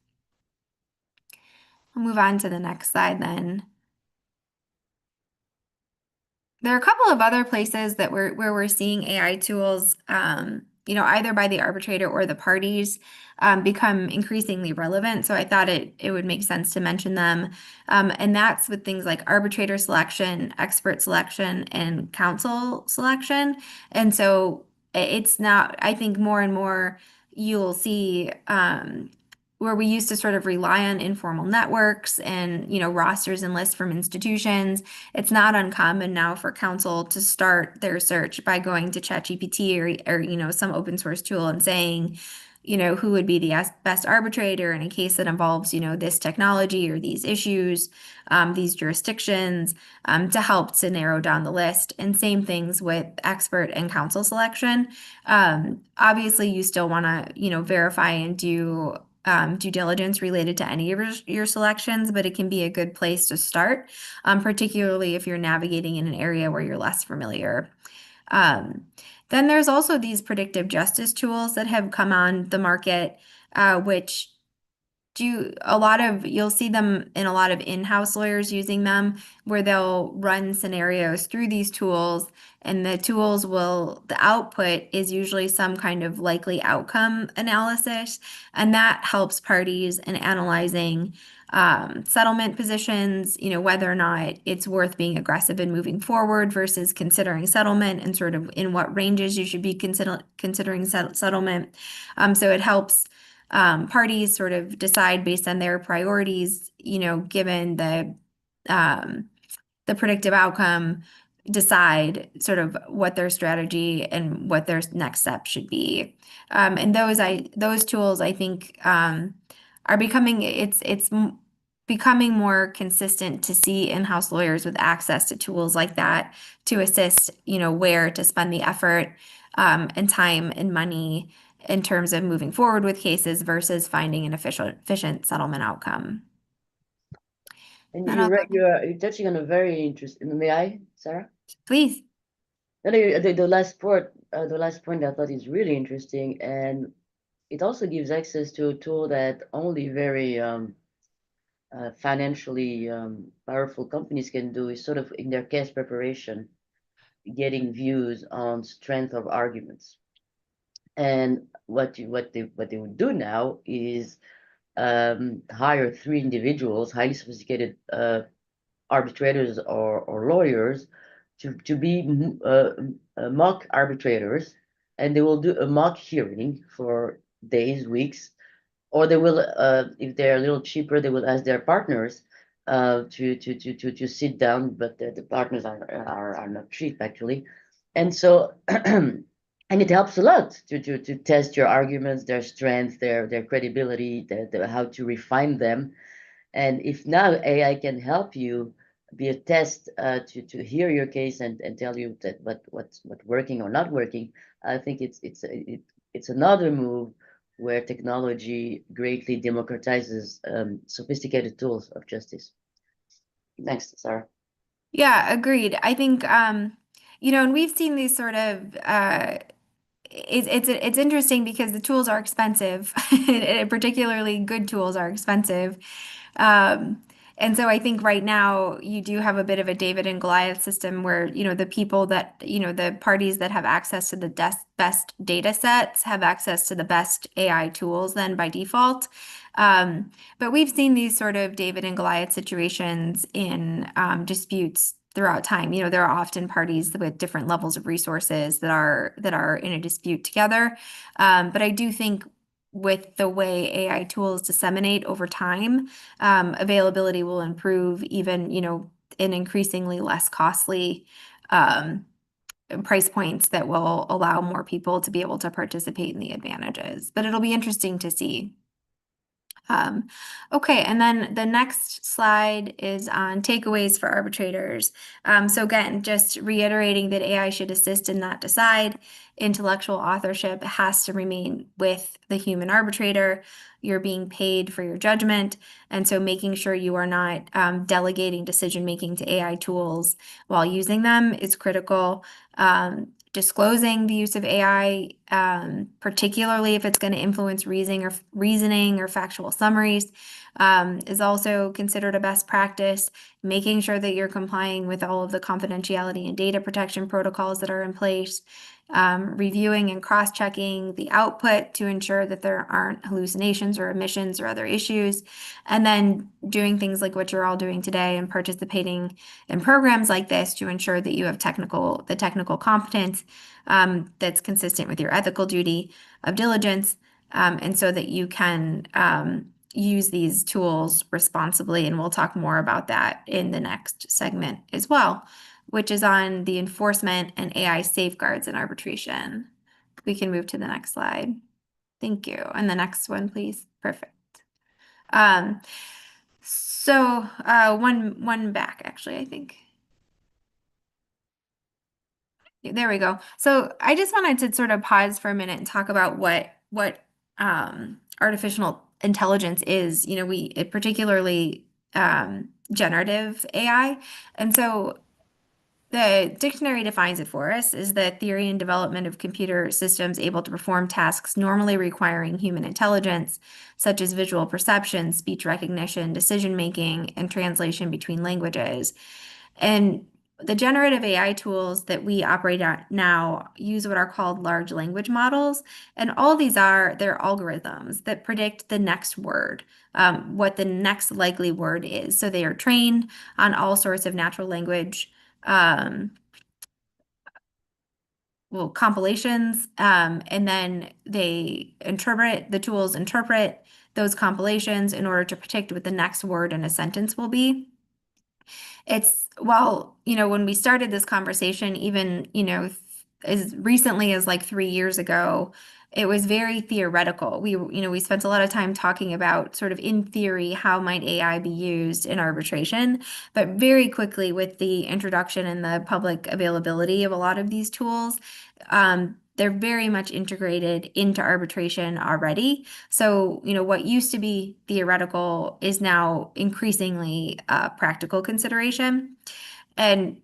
I'll move on to the next slide then. There are a couple of other places that where we're seeing AI tools, either by the arbitrator or the parties, become increasingly relevant. So I thought it would make sense to mention them. And that's with things like arbitrator selection, expert selection, and counsel selection. And so it's not, I think more and more you'll see where we used to sort of rely on informal networks and, rosters and lists from institutions. It's not uncommon now for counsel to start their search by going to ChatGPT or some open source tool and saying, who would be the best arbitrator in a case that involves, this technology or these issues, these jurisdictions, to help to narrow down the list. And same things with expert and counsel selection. Obviously, you still want to, verify and do due diligence related to any of your selections, but it can be a good place to start, particularly if you're navigating in an area where you're less familiar. Then there's also these predictive justice tools that have come on the market, which you'll see them in a lot of in-house lawyers using them, where they'll run scenarios through these tools, and the output is usually some kind of likely outcome analysis, and that helps parties in analyzing settlement positions, whether or not it's worth being aggressive in moving forward versus considering settlement, and sort of in what ranges you should be considering settlement. So it helps parties sort of decide based on their priorities, given the predictive outcome, decide sort of what their strategy and what their next step should be. And those tools, I think, are becoming more consistent to see in-house lawyers with access to tools like that to assist, where to spend the effort, and time and money in terms of moving forward with cases versus finding an efficient settlement outcome. And And you're touching on a very interesting. May I, Sarah? Please. No, the last point I thought is really interesting, and it also gives access to a tool that only very financially powerful companies can do, is sort of in their case preparation, getting views on strength of arguments. And what they would do now is hire 3 individuals, highly sophisticated arbitrators or lawyers, to be mock arbitrators, and they will do a mock hearing for days, weeks, or they will, if they're a little cheaper, they will ask their partners to sit down, but the partners are not cheap actually, and so. And it helps a lot to test your arguments, their strength, their credibility, how to refine them. And if now AI can help you be a test to hear your case and tell you that what's working or not working, I think it's another move where technology greatly democratizes sophisticated tools of justice. Thanks, Sarah. Yeah, agreed. I think, and we've seen these sort of, it's interesting because the tools are expensive, particularly good tools are expensive. And so I think right now you do have a bit of a David and Goliath system where, the people that, the parties that have access to the best data sets have access to the best AI tools then by default. But we've seen these sort of David and Goliath situations in disputes throughout time. There are often parties with different levels of resources that are in a dispute together. But I do think with the way AI tools disseminate over time, availability will improve even, in increasingly less costly price points that will allow more people to be able to participate in the advantages. But it'll be interesting to see. Okay, and then the next slide is on takeaways for arbitrators. So again, just reiterating that AI should assist and not decide. Intellectual authorship has to remain with the human arbitrator. You're being paid for your judgment, and so making sure you are not delegating decision-making to AI tools while using them is critical. Disclosing the use of AI, particularly if it's going to influence reasoning or factual summaries, is also considered a best practice. Making sure that you're complying with all of the confidentiality and data protection protocols that are in place. Reviewing and cross-checking the output to ensure that there aren't hallucinations or omissions or other issues. And then doing things like what you're all doing today and participating in programs like this to ensure that you have the technical competence that's consistent with your ethical duty of diligence, and so that you can use these tools responsibly. And we'll talk more about that in the next segment as well, which is on the enforcement and AI safeguards in arbitration. We can move to the next slide. Thank you. And the next one, please. Perfect. So one back, actually, I think. There we go. So I just wanted to sort of pause for a minute and talk about what artificial intelligence is. You know, particularly generative AI. And so the dictionary defines it for us as the theory and development of computer systems able to perform tasks normally requiring human intelligence, such as visual perception, speech recognition, decision-making, and translation between languages. And the generative AI tools that we operate at now use what are called large language models. And all these they're algorithms that predict the next word, what the next likely word is. So they are trained on all sorts of natural language compilations, and then the tools interpret those compilations in order to predict what the next word in a sentence will be. When we started this conversation, even, as recently as like 3 years ago, it was very theoretical. We spent a lot of time talking about sort of in theory, how might AI be used in arbitration, but very quickly with the introduction and the public availability of a lot of these tools, they're very much integrated into arbitration already. So, what used to be theoretical is now increasingly practical consideration. And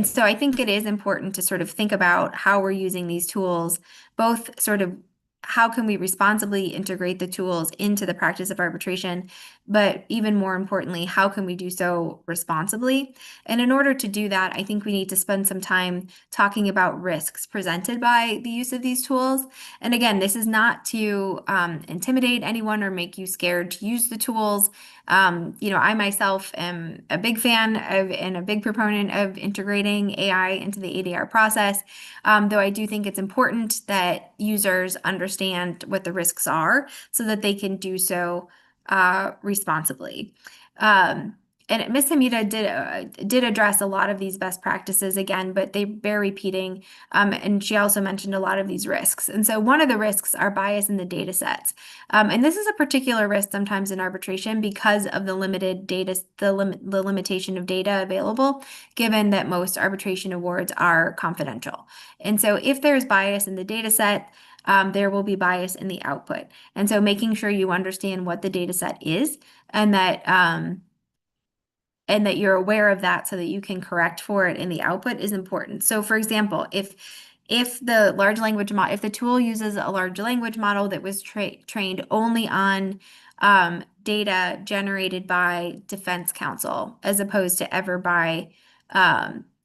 so I think it is important to sort of think about how we're using these tools, both sort of how can we responsibly integrate the tools into the practice of arbitration, but even more importantly, how can we do so responsibly? And in order to do that, I think we need to spend some time talking about risks presented by the use of these tools. And again, this is not to intimidate anyone or make you scared to use the tools. I myself am a big fan of and a big proponent of integrating AI into the ADR process, though I do think it's important that users understand what the risks are so that they can do so responsibly. And Ms. Hamida did address a lot of these best practices again, but they bear repeating. And she also mentioned a lot of these risks. And so one of the risks are bias in the data sets. And this is a particular risk sometimes in arbitration because of the limited data, the limitation of data available, given that most arbitration awards are confidential. And so if there's bias in the data set, there will be bias in the output. And so making sure you understand what the data set is and that you're aware of that so that you can correct for it in the output is important. So for example, if the large language model, if the tool uses a large language model that was trained only on data generated by defense counsel as opposed to ever by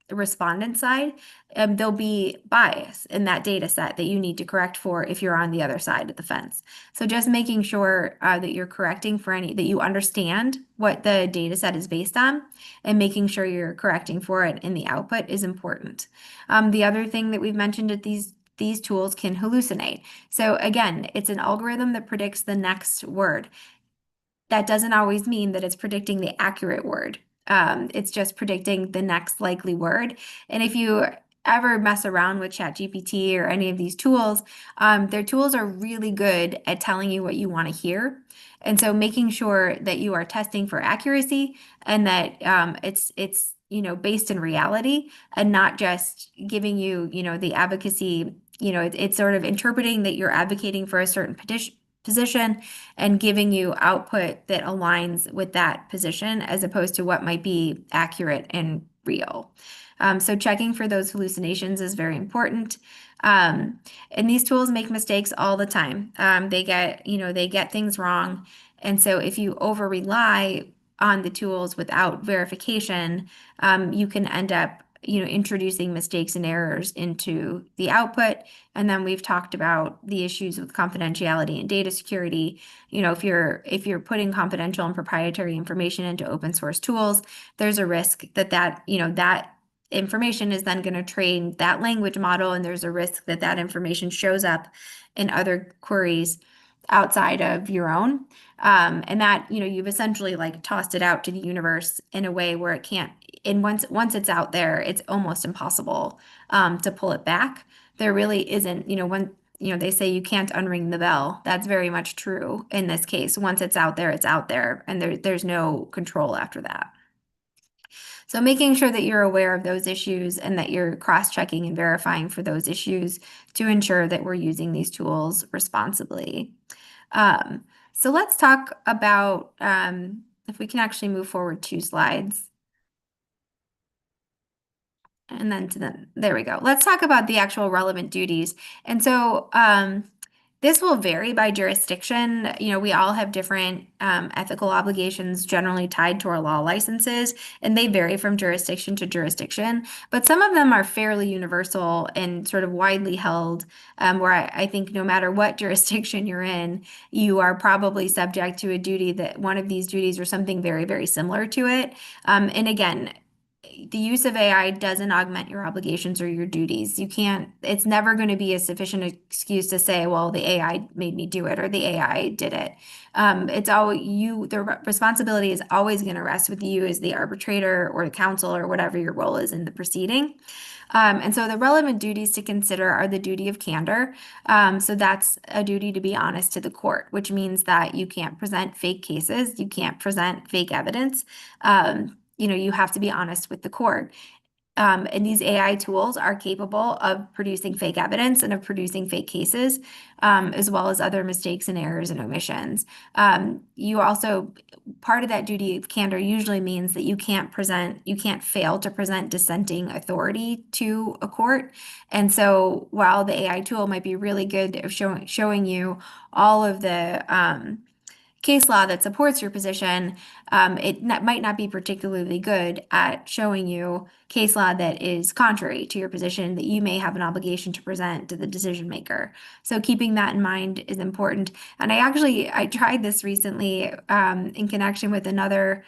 the respondent side, there'll be bias in that data set that you need to correct for if you're on the other side of the fence. So just making sure that you're correcting for that you understand what the data set is based on and making sure you're correcting for it in the output is important. The other thing that we've mentioned is these tools can hallucinate. So again, it's an algorithm that predicts the next word. That doesn't always mean that it's predicting the accurate word. It's just predicting the next likely word. And if you ever mess around with ChatGPT or any of these tools, their tools are really good at telling you what you want to hear. And so making sure that you are testing for accuracy and that it's based in reality and not just giving you, the advocacy, it's sort of interpreting that you're advocating for a certain position and giving you output that aligns with that position as opposed to what might be accurate and real. So checking for those hallucinations is very important. And these tools make mistakes all the time. They get things wrong. And so if you over rely on the tools without verification, you can end up, introducing mistakes and errors into the output. And then we've talked about the issues with confidentiality and data security. If you're putting confidential and proprietary information into open source tools, there's a risk that information is then going to train that language model, and there's a risk that information shows up in other queries outside of your own. And that, you've essentially like tossed it out to the universe in a way where it can't, and once it's out there, it's almost impossible to pull it back. There really isn't, when they say you can't unring the bell. That's very much true in this case. Once it's out there, and there's no control after that. So making sure that you're aware of those issues and that you're cross-checking and verifying for those issues to ensure that we're using these tools responsibly. So let's talk about, if we can actually move forward 2 slides. And then there we go. Let's talk about the actual relevant duties. And so this will vary by jurisdiction. We all have different ethical obligations generally tied to our law licenses, and they vary from jurisdiction to jurisdiction. But some of them are fairly universal and sort of widely held, where I think no matter what jurisdiction you're in, you are probably subject to a duty that one of these duties or something very, very similar to it. And again, the use of AI doesn't augment your obligations or your duties. It's never going to be a sufficient excuse to say, well, the AI made me do it or the AI did it. The responsibility is always going to rest with you as the arbitrator or the counsel or whatever your role is in the proceeding. And so the relevant duties to consider are the duty of candor. So that's a duty to be honest to the court, which means that you can't present fake cases. You can't present fake evidence. You have to be honest with the court. And these AI tools are capable of producing fake evidence and of producing fake cases, as well as other mistakes and errors and omissions. Part of that duty of candor usually means that you can't fail to present dissenting authority to a court. And so while the AI tool might be really good at showing you all of the case law that supports your position, it might not be particularly good at showing you case law that is contrary to your position that you may have an obligation to present to the decision maker. So keeping that in mind is important. And I tried this recently in connection with another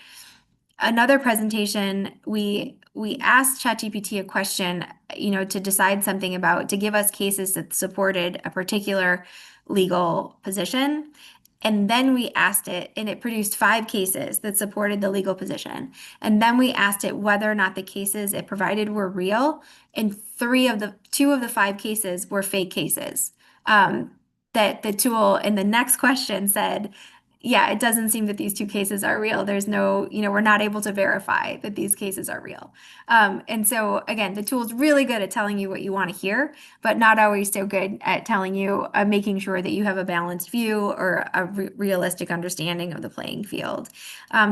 presentation. We asked ChatGPT a question, to decide something to give us cases that supported a particular legal position. And then we asked it, and it produced 5 cases that supported the legal position. And then we asked it whether or not the cases it provided were real, and 2 of the 5 cases were fake cases. That the tool in the next question said, yeah, it doesn't seem that these 2 cases are real. There's no, we're not able to verify that these cases are real. And so again, the tool's really good at telling you what you want to hear, but not always so good at telling you, making sure that you have a balanced view or a realistic understanding of the playing field.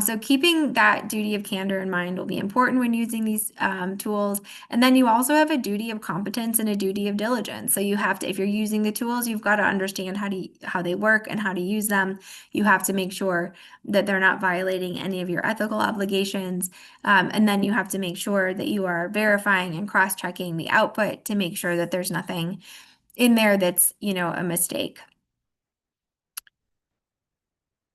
So keeping that duty of candor in mind will be important when using these tools. And then you also have a duty of competence and a duty of diligence. So you have to, if you're using the tools, you've got to understand how they work and how to use them. You have to make sure that they're not violating any of your ethical obligations. And then you have to make sure that you are verifying and cross-checking the output to make sure that there's nothing in there that's, a mistake.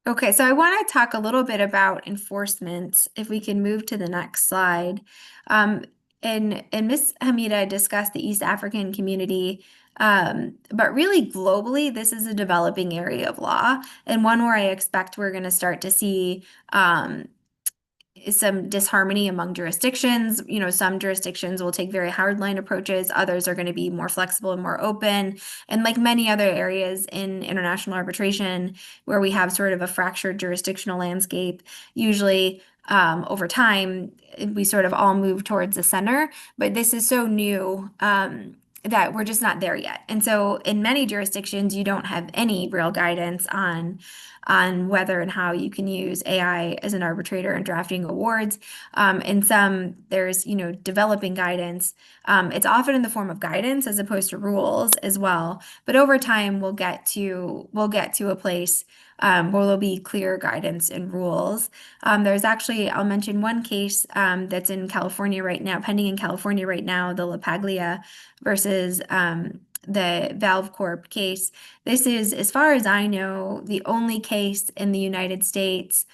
Okay, so I want to talk a little bit about enforcement, if we can move to the next slide. And Ms. Hamida discussed the East African community, but really globally, this is a developing area of law, and one where I expect we're going to start to see some disharmony among jurisdictions. You know, some jurisdictions will take very hardline approaches. Others are going to be more flexible and more open. And like many other areas in international arbitration, where we have sort of a fractured jurisdictional landscape, usually over time, we sort of all move towards the center. But this is so new that we're just not there yet. And so in many jurisdictions, you don't have any real guidance on whether and how you can use AI as an arbitrator in drafting awards. In some, there's, you know, developing guidance. It's often in the form of guidance as opposed to rules as well. But over time, we'll get to a place where there'll be clear guidance and rules. There's actually, I'll mention one case that's in California right now, pending in California right now, the LaPaglia versus the Valve Corp case. This is, as far as I know, the only case in the United States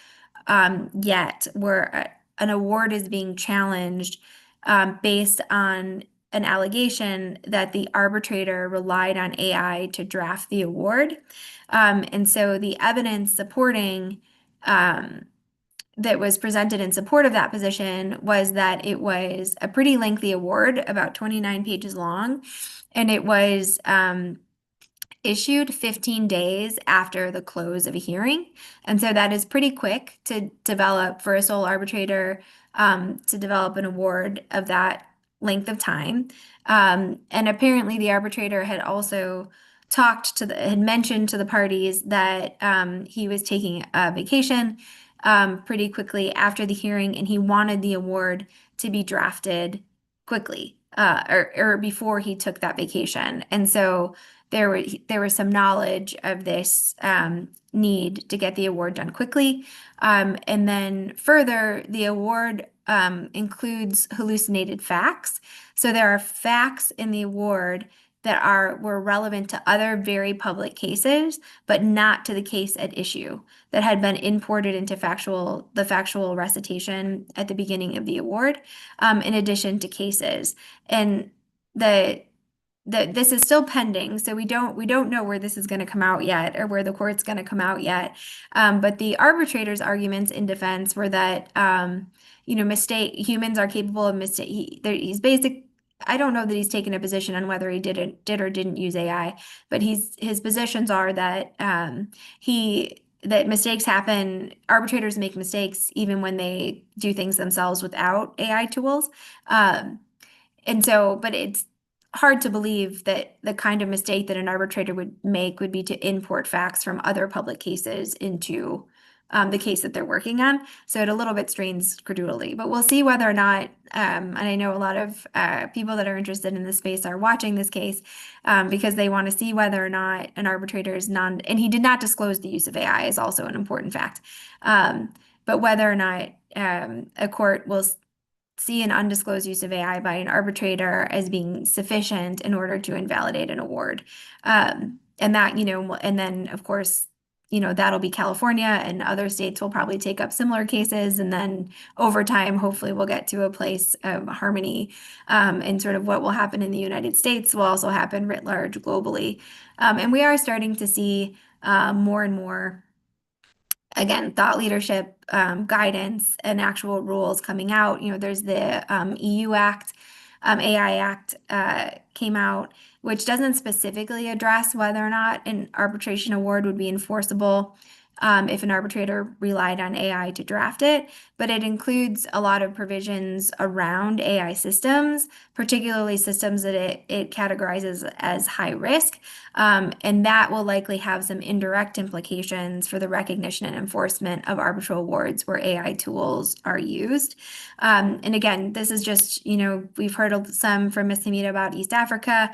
yet where an award is being challenged based on an allegation that the arbitrator relied on AI to draft the award. And so the evidence supporting that was presented in support of that position was that it was a pretty lengthy award, about 29 pages long, and it was issued 15 days after the close of a hearing. And so that is pretty quick to develop for a sole arbitrator to develop an award of that length of time. And apparently the arbitrator had also had mentioned to the parties that he was taking a vacation pretty quickly after the hearing, and he wanted the award to be drafted quickly or before he took that vacation. And so there was some knowledge of this need to get the award done quickly. And then further, the award includes hallucinated facts. So there are facts in the award that were relevant to other very public cases, but not to the case at issue that had been imported into the factual recitation at the beginning of the award, in addition to cases. And this is still pending, so we don't know where this is going to come out yet, or where the court's going to come out yet. But the arbitrator's arguments in defense were that humans are capable of mistake. I don't know that he's taken a position on whether he did or didn't use AI, but his positions are that that mistakes happen. Arbitrators make mistakes even when they do things themselves without AI tools. And so, but it's hard to believe that the kind of mistake that an arbitrator would make would be to import facts from other public cases into the case that they're working on. So it a little bit strains credulity, but we'll see whether or not, and I know a lot of people that are interested in this space are watching this case because they want to see whether or not an arbitrator is and he did not disclose the use of AI is also an important fact, but whether or not a court will see an undisclosed use of AI by an arbitrator as being sufficient in order to invalidate an award. And that, and then of course, that'll be California, and other states will probably take up similar cases. And then over time, hopefully we'll get to a place of harmony and sort of what will happen in the United States will also happen writ large globally. And we are starting to see more and more, again, thought leadership, guidance, and actual rules coming out. There's the EU Act, AI Act came out, which doesn't specifically address whether or not an arbitration award would be enforceable if an arbitrator relied on AI to draft it, but it includes a lot of provisions around AI systems, particularly systems that it categorizes as high risk, and that will likely have some indirect implications for the recognition and enforcement of arbitral awards where AI tools are used. And again, this is just, we've heard some from Ms. Hamida about East Africa,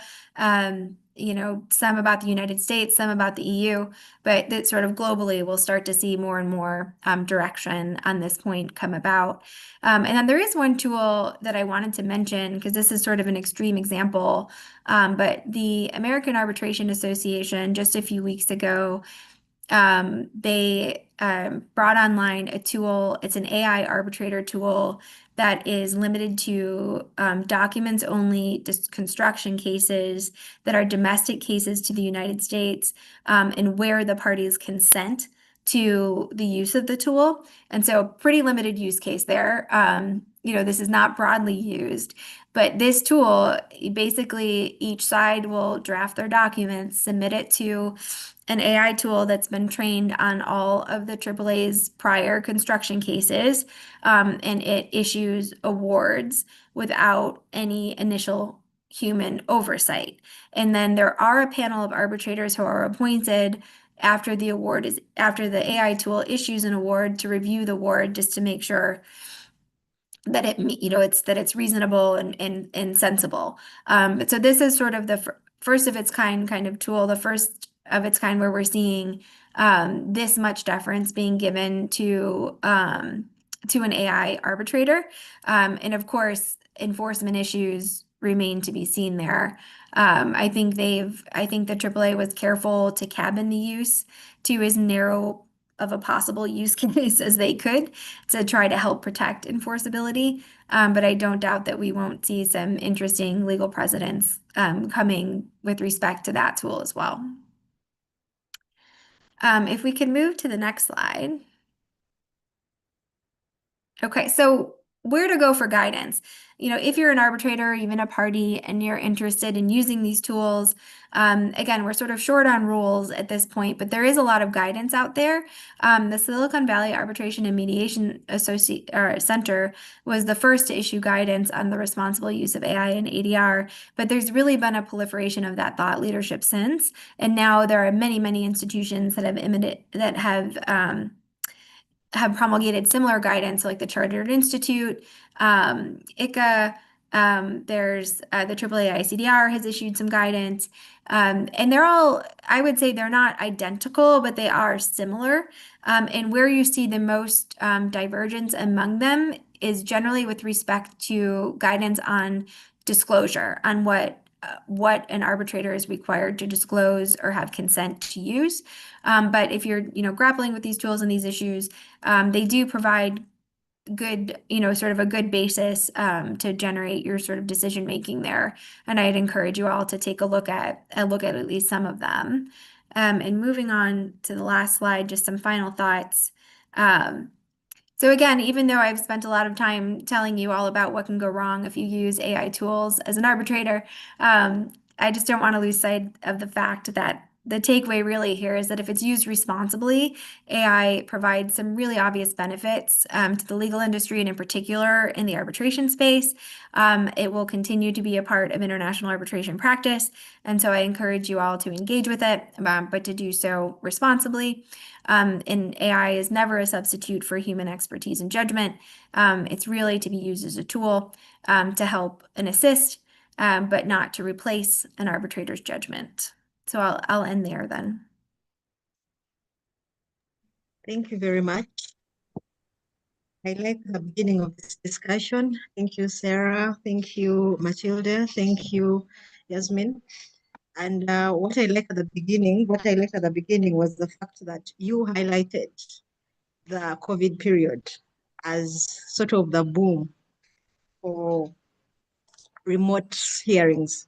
some about the United States, some about the EU, but that sort of globally we'll start to see more and more direction on this point come about. And then there is one tool that I wanted to mention, because this is sort of an extreme example, but the American Arbitration Association just a few weeks ago, they brought online a tool. It's an AI arbitrator tool that is limited to documents only construction cases that are domestic cases to the United States, and where the parties consent to the use of the tool. And so pretty limited use case there. This is not broadly used, but this tool, basically each side will draft their documents, submit it to an AI tool that's been trained on all of the AAA's prior construction cases, and it issues awards without any initial human oversight. And then there are a panel of arbitrators who are appointed after the AI tool issues an award to review the award, just to make sure that it's reasonable and sensible. So this is sort of the first of its kind of tool, the first of its kind where we're seeing this much deference being given to an AI arbitrator. And of course, enforcement issues remain to be seen there. I think the AAA was careful to cabin the use to as narrow of a possible use case as they could to try to help protect enforceability. But I don't doubt that we won't see some interesting legal precedents coming with respect to that tool as well. If we can move to the next slide. Okay, so where to go for guidance? If you're an arbitrator or even a party and you're interested in using these tools, again, we're sort of short on rules at this point, but there is a lot of guidance out there. The Silicon Valley Arbitration and Mediation Center was the first to issue guidance on the responsible use of AI and ADR, but there's really been a proliferation of that thought leadership since, and now there are many, many institutions that have promulgated similar guidance, like the Chartered Institute, ICA. There's the AAA ICDR has issued some guidance, and they're all, I would say, they're not identical, but they are similar. And where you see the most divergence among them is generally with respect to guidance on disclosure, on what an arbitrator is required to disclose or have consent to use. But if you're, grappling with these tools and these issues, they do provide good, sort of a good basis to generate your sort of decision making there. And I'd encourage you all to take a look at least some of them. And moving on to the last slide, just some final thoughts. So again, even though I've spent a lot of time telling you all about what can go wrong if you use AI tools as an arbitrator, I just don't want to lose sight of the fact that the takeaway really here is that if it's used responsibly, AI provides some really obvious benefits to the legal industry, and in particular in the arbitration space. It will continue to be a part of international arbitration practice. And so I encourage you all to engage with it, but to do so responsibly. And AI is never a substitute for human expertise and judgment. It's really to be used as a tool to help and assist, but not to replace an arbitrator's judgment. So I'll end there then. Thank you very much. I like the beginning of this discussion. Thank you, Sarah. Thank you, Matilda. Thank you, Yasmin. And what I liked at the beginning was the fact that you highlighted the COVID period as sort of the boom for remote hearings.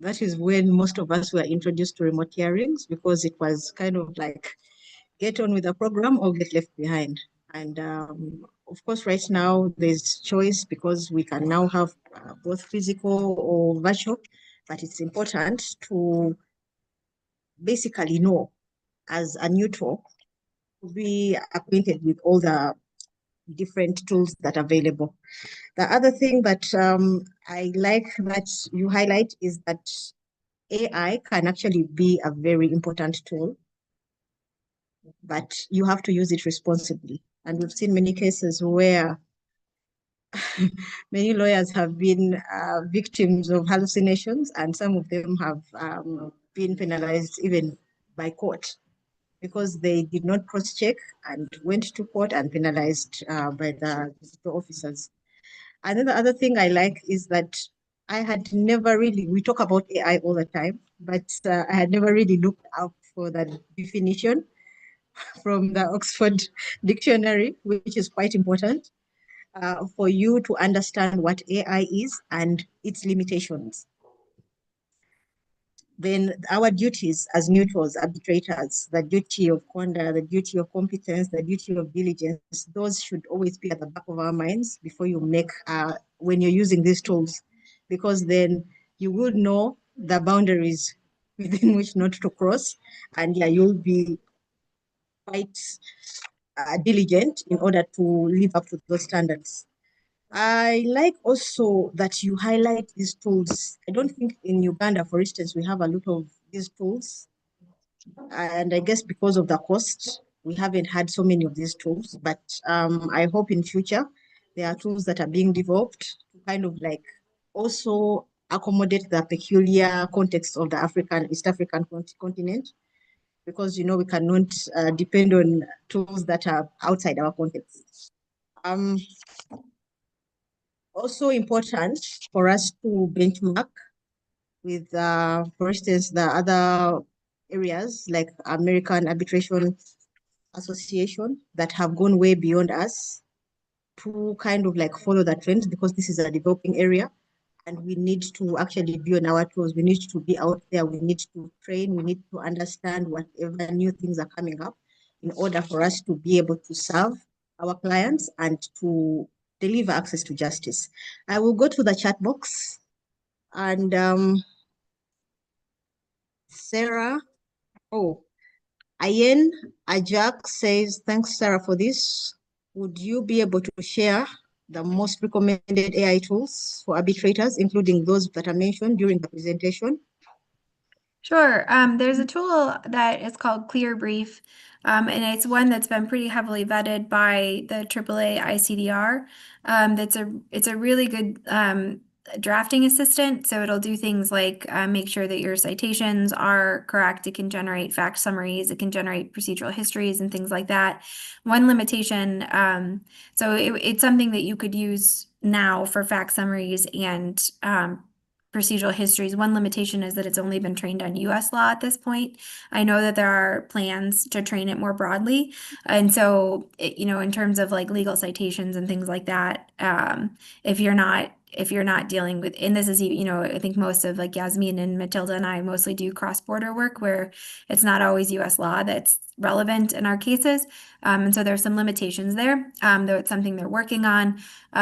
That is when most of us were introduced to remote hearings, because it was kind of like, get on with the program or get left behind. And of course, right now there's choice, because we can now have both physical or virtual, but it's important to basically know, as a neutral, to be acquainted with all the different tools that are available. The other thing that I like that you highlight is that AI can actually be a very important tool, but you have to use it responsibly. And we've seen many cases where many lawyers have been victims of hallucinations, and some of them have been penalized even by court, because they did not cross-check and went to court and penalized by the officers. And then the other thing I like is that I had never really, we talk about AI all the time, but I had never really looked up for that definition from the Oxford Dictionary, which is quite important for you to understand what AI is and its limitations. then our duties as neutrals, arbitrators, the duty of conduct, the duty of competence, the duty of diligence, those should always be at the back of our minds before you make, when you're using these tools, because then you will know the boundaries within which not to cross, and yeah, you'll be quite diligent in order to live up to those standards. I like also that you highlight these tools. I don't think in Uganda, for instance, we have a lot of these tools. And I guess because of the cost, we haven't had so many of these tools. But I hope in future, there are tools that are being developed to kind of like also accommodate the peculiar context of the East African continent. Because, you know, we cannot depend on tools that are outside our context. Also important for us to benchmark with, for instance, the other areas like American Arbitration Association that have gone way beyond us to kind of like follow the trends, because this is a developing area and we need to actually be on our toes. We need to be out there. We need to train. We need to understand whatever new things are coming up in order for us to be able to serve our clients and to deliver access to justice. I will go to the chat box and Sarah, Ayen Ajak says, thanks, Sarah, for this. Would you be able to share the most recommended AI tools for arbitrators, including those that are mentioned during the presentation? Sure. There's a tool that is called Clear Brief, and it's one that's been pretty heavily vetted by the AAA ICDR. It's a really good drafting assistant. So it'll do things like make sure that your citations are correct. It can generate fact summaries. It can generate procedural histories and things like that. One limitation, it's something that you could use now for fact summaries and procedural histories. One limitation is that it's only been trained on US law at this point. I know that there are plans to train it more broadly. And so, in terms of like legal citations and things like that, if you're not dealing with, and this is, I think most of like Yasmin and Matilda and I mostly do cross-border work where it's not always US law that's relevant in our cases. And so there's some limitations there, though it's something they're working on.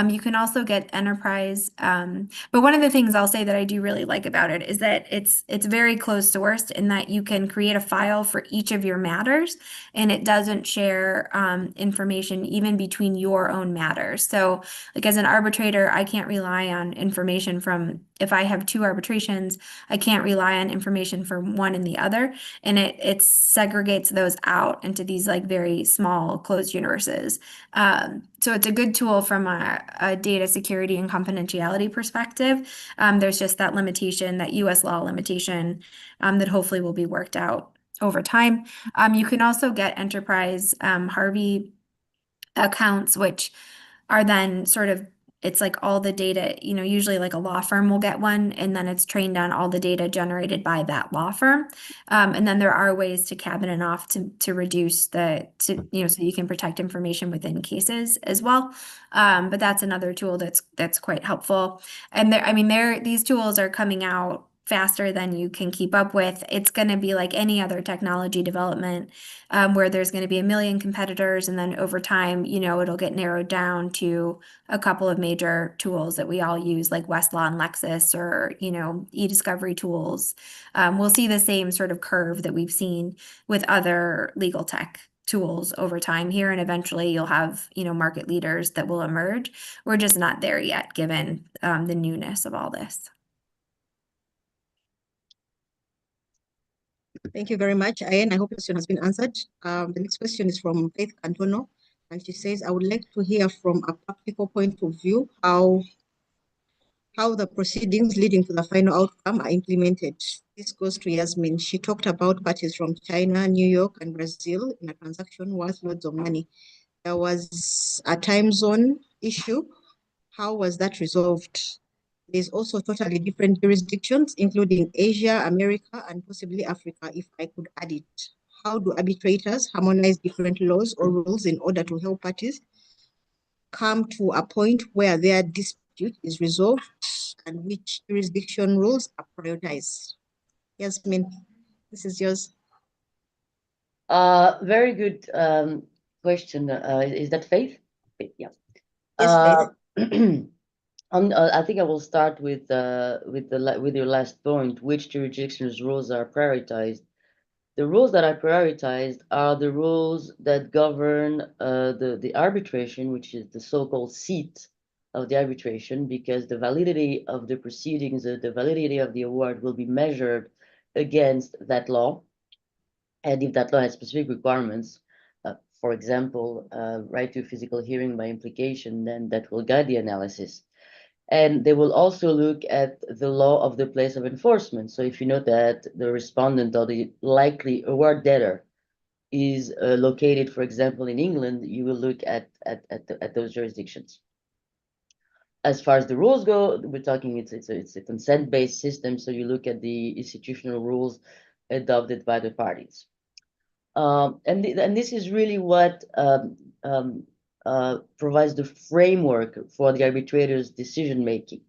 You can also get enterprise. But one of the things I'll say that I do really like about it is that it's very closed sourced in that you can create a file for each of your matters, and it doesn't share information even between your own matters. So like as an arbitrator, I can't rely on information from, if I have two arbitrations, I can't rely on information from one and the other. And it segregates those out into these like very small closed universes. So it's a good tool from a data security and confidentiality perspective. There's just that limitation, that US law limitation, that hopefully will be worked out over time. You can also get enterprise Harvey accounts, which are then sort of, it's like all the data, usually like a law firm will get one, and then it's trained on all the data generated by that law firm. And then there are ways to cabin it off to reduce so you can protect information within cases as well. But that's another tool that's quite helpful. And these tools are coming out faster than you can keep up with. It's going to be like any other technology development, where there's going to be a million competitors, and then over time, it'll get narrowed down to a couple of major tools that we all use, like Westlaw and Lexis, or e-discovery tools. We'll see the same sort of curve that we've seen with other legal tech tools over time here, and eventually you'll have market leaders that will emerge. We're just not there yet, given the newness of all this. Thank you very much, Ayen. I hope this question has been answered. The next question is from Faith Cantono, and she says, I would like to hear from a practical point of view how the proceedings leading to the final outcome are implemented. This goes to Yasmin. She talked about parties from China, New York, and Brazil in a transaction worth loads of money. There was a time zone issue. How was that resolved? There's also totally different jurisdictions, including Asia, America, and possibly Africa, if I could add it. How do arbitrators harmonize different laws or rules in order to help parties come to a point where their dispute is resolved, and which jurisdiction rules are prioritized? Yasmin, this is yours. Very good question. Is that Faith? Yeah. Yes, Faith. I think I will start with your last point. Which jurisdictions' rules are prioritized? The rules that are prioritized are the rules that govern the arbitration, which is the so-called seat of the arbitration, because the validity of the proceedings, the validity of the award will be measured against that law. And if that law has specific requirements, for example, right to physical hearing by implication, then that will guide the analysis. And they will also look at the law of the place of enforcement. So if you know that the respondent or the likely award debtor is located, for example, in England, you will look at those jurisdictions. As far as the rules go, we're talking it's a consent-based system, so you look at the institutional rules adopted by the parties. And this is really what provides the framework for the arbitrator's decision making.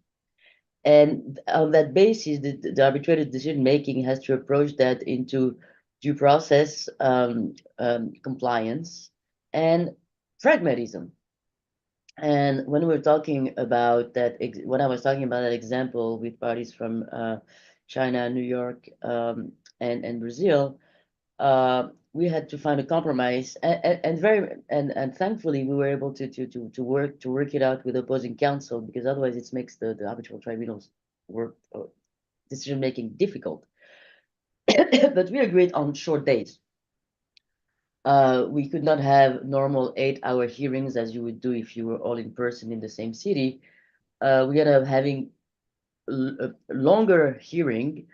And on that basis, the arbitrator's decision making has to approach that into due process compliance and pragmatism. And when we're talking about that, when I was talking about that example with parties from China, New York, and Brazil, we had to find a compromise, and thankfully we were able to work it out with opposing counsel, because otherwise it makes the arbitral tribunals work decision making difficult. But we agreed on short days. We could not have normal 8-hour hearings as you would do if you were all in person in the same city. We ended up having a longer hearing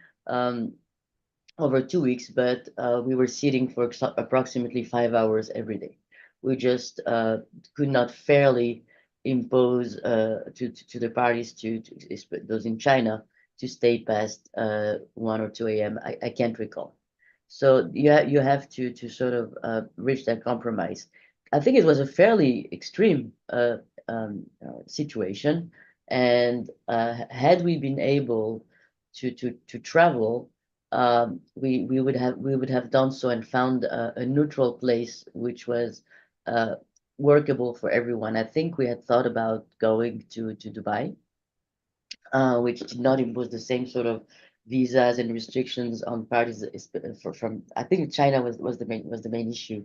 over 2 weeks, but we were sitting for approximately 5 hours every day. We just could not fairly impose to the parties, to those in China, to stay past 1 or 2 a.m. I can't recall. So you have to sort of reach that compromise. I think it was a fairly extreme situation, and had we been able to travel, we would have done so and found a neutral place which was workable for everyone. I think we had thought about going to Dubai, which did not impose the same sort of visas and restrictions on parties from. I think China was the main issue.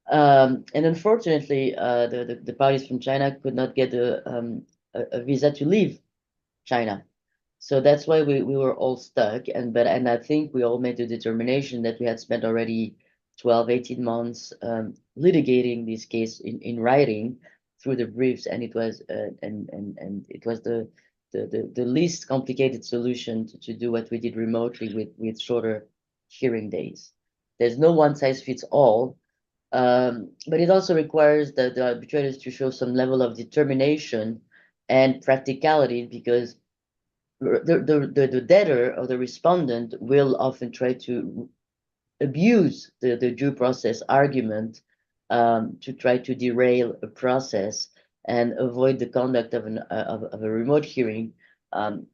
And unfortunately, the parties from China could not get a visa to leave China. So that's why we were all stuck. And I think we all made the determination that we had spent already 12, 18 months litigating this case in writing through the briefs, and it was it was the least complicated solution to do what we did remotely with shorter hearing days. There's no one size fits all, but it also requires the arbitrators to show some level of determination and practicality, because the debtor or the respondent will often try to abuse the due process argument to try to derail a process and avoid the conduct of a remote hearing, and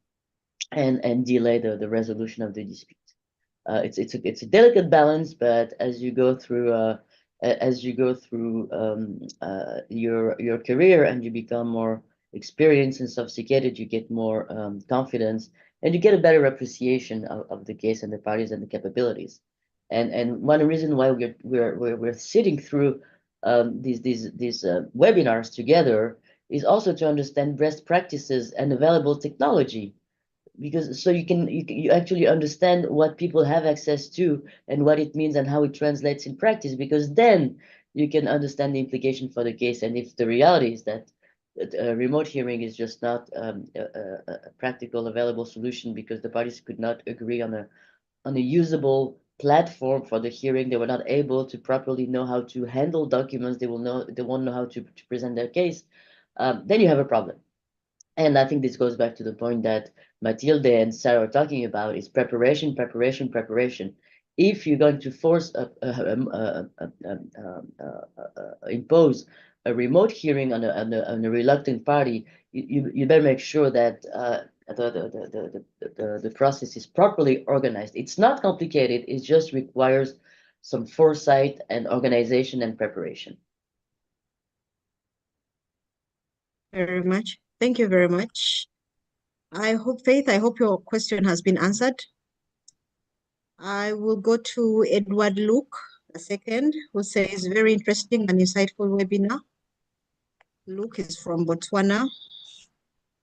delay the resolution of the dispute. It's a delicate balance, but as you go through your career and you become more experienced and sophisticated, you get more confidence, and you get a better appreciation of the case and the parties and the capabilities. And one reason why we're sitting through these webinars together is also to understand best practices and available technology, because so you actually understand what people have access to and what it means and how it translates in practice, because then you can understand the implication for the case. And if the reality is that remote hearing is just not a practical available solution because the parties could not agree on a usable platform for the hearing, they were not able to properly know how to handle documents, they won't know how to present their case, then you have a problem. And I think this goes back to the point that Matilde and Sarah are talking about, is preparation, preparation, preparation. If you're going to impose a remote hearing on a reluctant party, you better make sure that the process is properly organized. It's not complicated. It just requires some foresight and organization and preparation. Very much. Thank you very much. Faith, I hope your question has been answered. I will go to Edward Luke, the second, who says, very interesting and insightful webinar. Luke is from Botswana.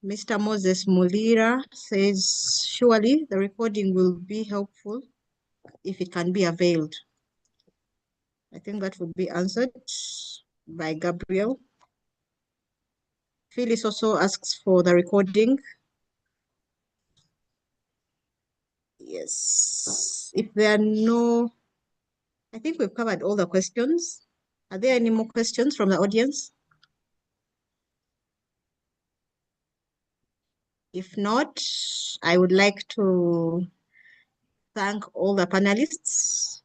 Mr. Moses Mulira says, surely the recording will be helpful if it can be availed. I think that would be answered by Gabriel. Phyllis also asks for the recording. Yes. If there are no, I think we've covered all the questions. Are there any more questions from the audience? If not, I would like to thank all the panelists.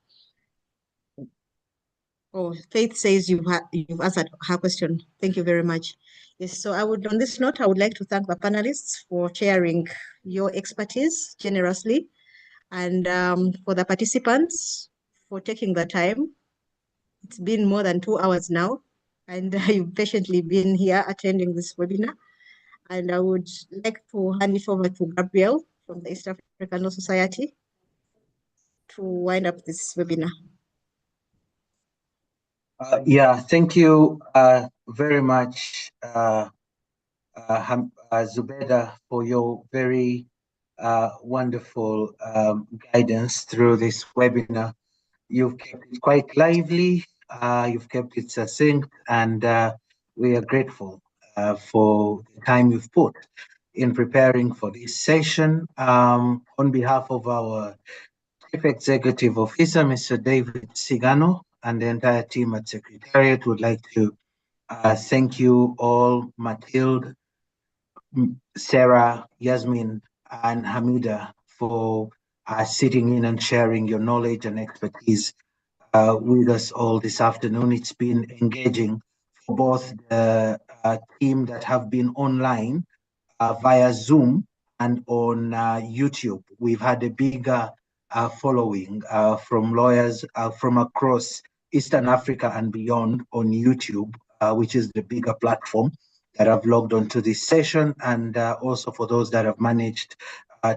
Oh, Faith says you've answered her question. Thank you very much. Yes, so on this note, I would like to thank the panelists for sharing your expertise generously, and for the participants for taking the time. It's been more than 2 hours now, and you've patiently been here attending this webinar. And I would like to hand it over to Gabriel from the East African Law Society to wind up this webinar. Yeah, thank you very much, Zubeda, for your very wonderful guidance through this webinar. You've kept it quite lively, you've kept it succinct, and we are grateful for the time you've put in preparing for this session. On behalf of our Chief Executive Officer, Mr. David Sigano, and the entire team at Secretariat, would like to thank you all, Mathilde, Sarah, Yasmin, and Hamida, for sitting in and sharing your knowledge and expertise with us all this afternoon. It's been engaging for both the team that have been online via Zoom and on YouTube. We've had a bigger following from lawyers from across Eastern Africa and beyond on YouTube, which is the bigger platform that have logged on to this session, and also for those that have managed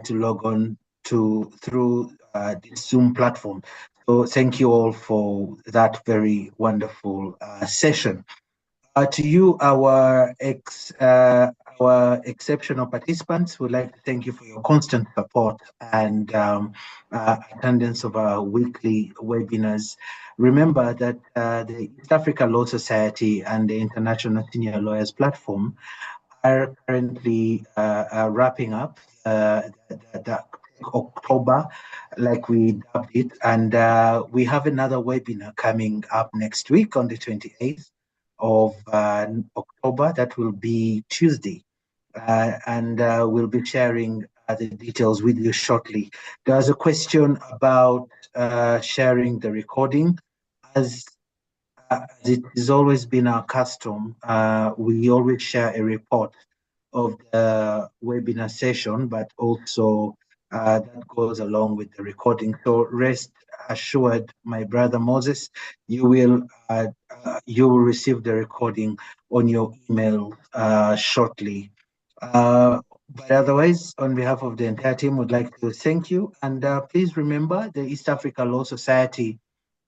to log on through this Zoom platform. So thank you all for that very wonderful session. To you, our exceptional participants, we'd like to thank you for your constant support and attendance of our weekly webinars. Remember that the East Africa Law Society and the International Senior Lawyers Platform are currently wrapping up the October, like we dubbed it, and we have another webinar coming up next week on the 28th of October. That will be Tuesday, and we'll be sharing the details with you shortly. There's a question about sharing the recording. As it has always been our custom, we always share a report of the webinar session, but also that goes along with the recording. So rest assured, my brother Moses, you will receive the recording on your email shortly. But otherwise, on behalf of the entire team, would like to thank you. And please remember, the East Africa Law Society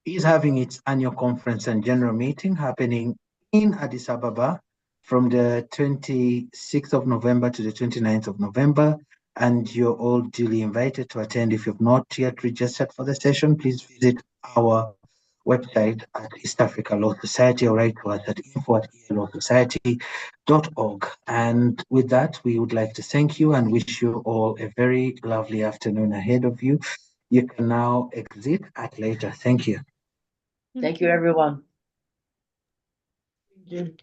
is having its annual conference and general meeting happening in Addis Ababa from the 26th of November to the 29th of November. And you're all duly invited to attend. If you've not yet registered for the session, please visit our website at East Africa Law Society, or write to us at info@elawsociety.org. And with that, we would like to thank you and wish you all a very lovely afternoon ahead of you. You can now exit at later. Thank you. Thank you, everyone. Thank you.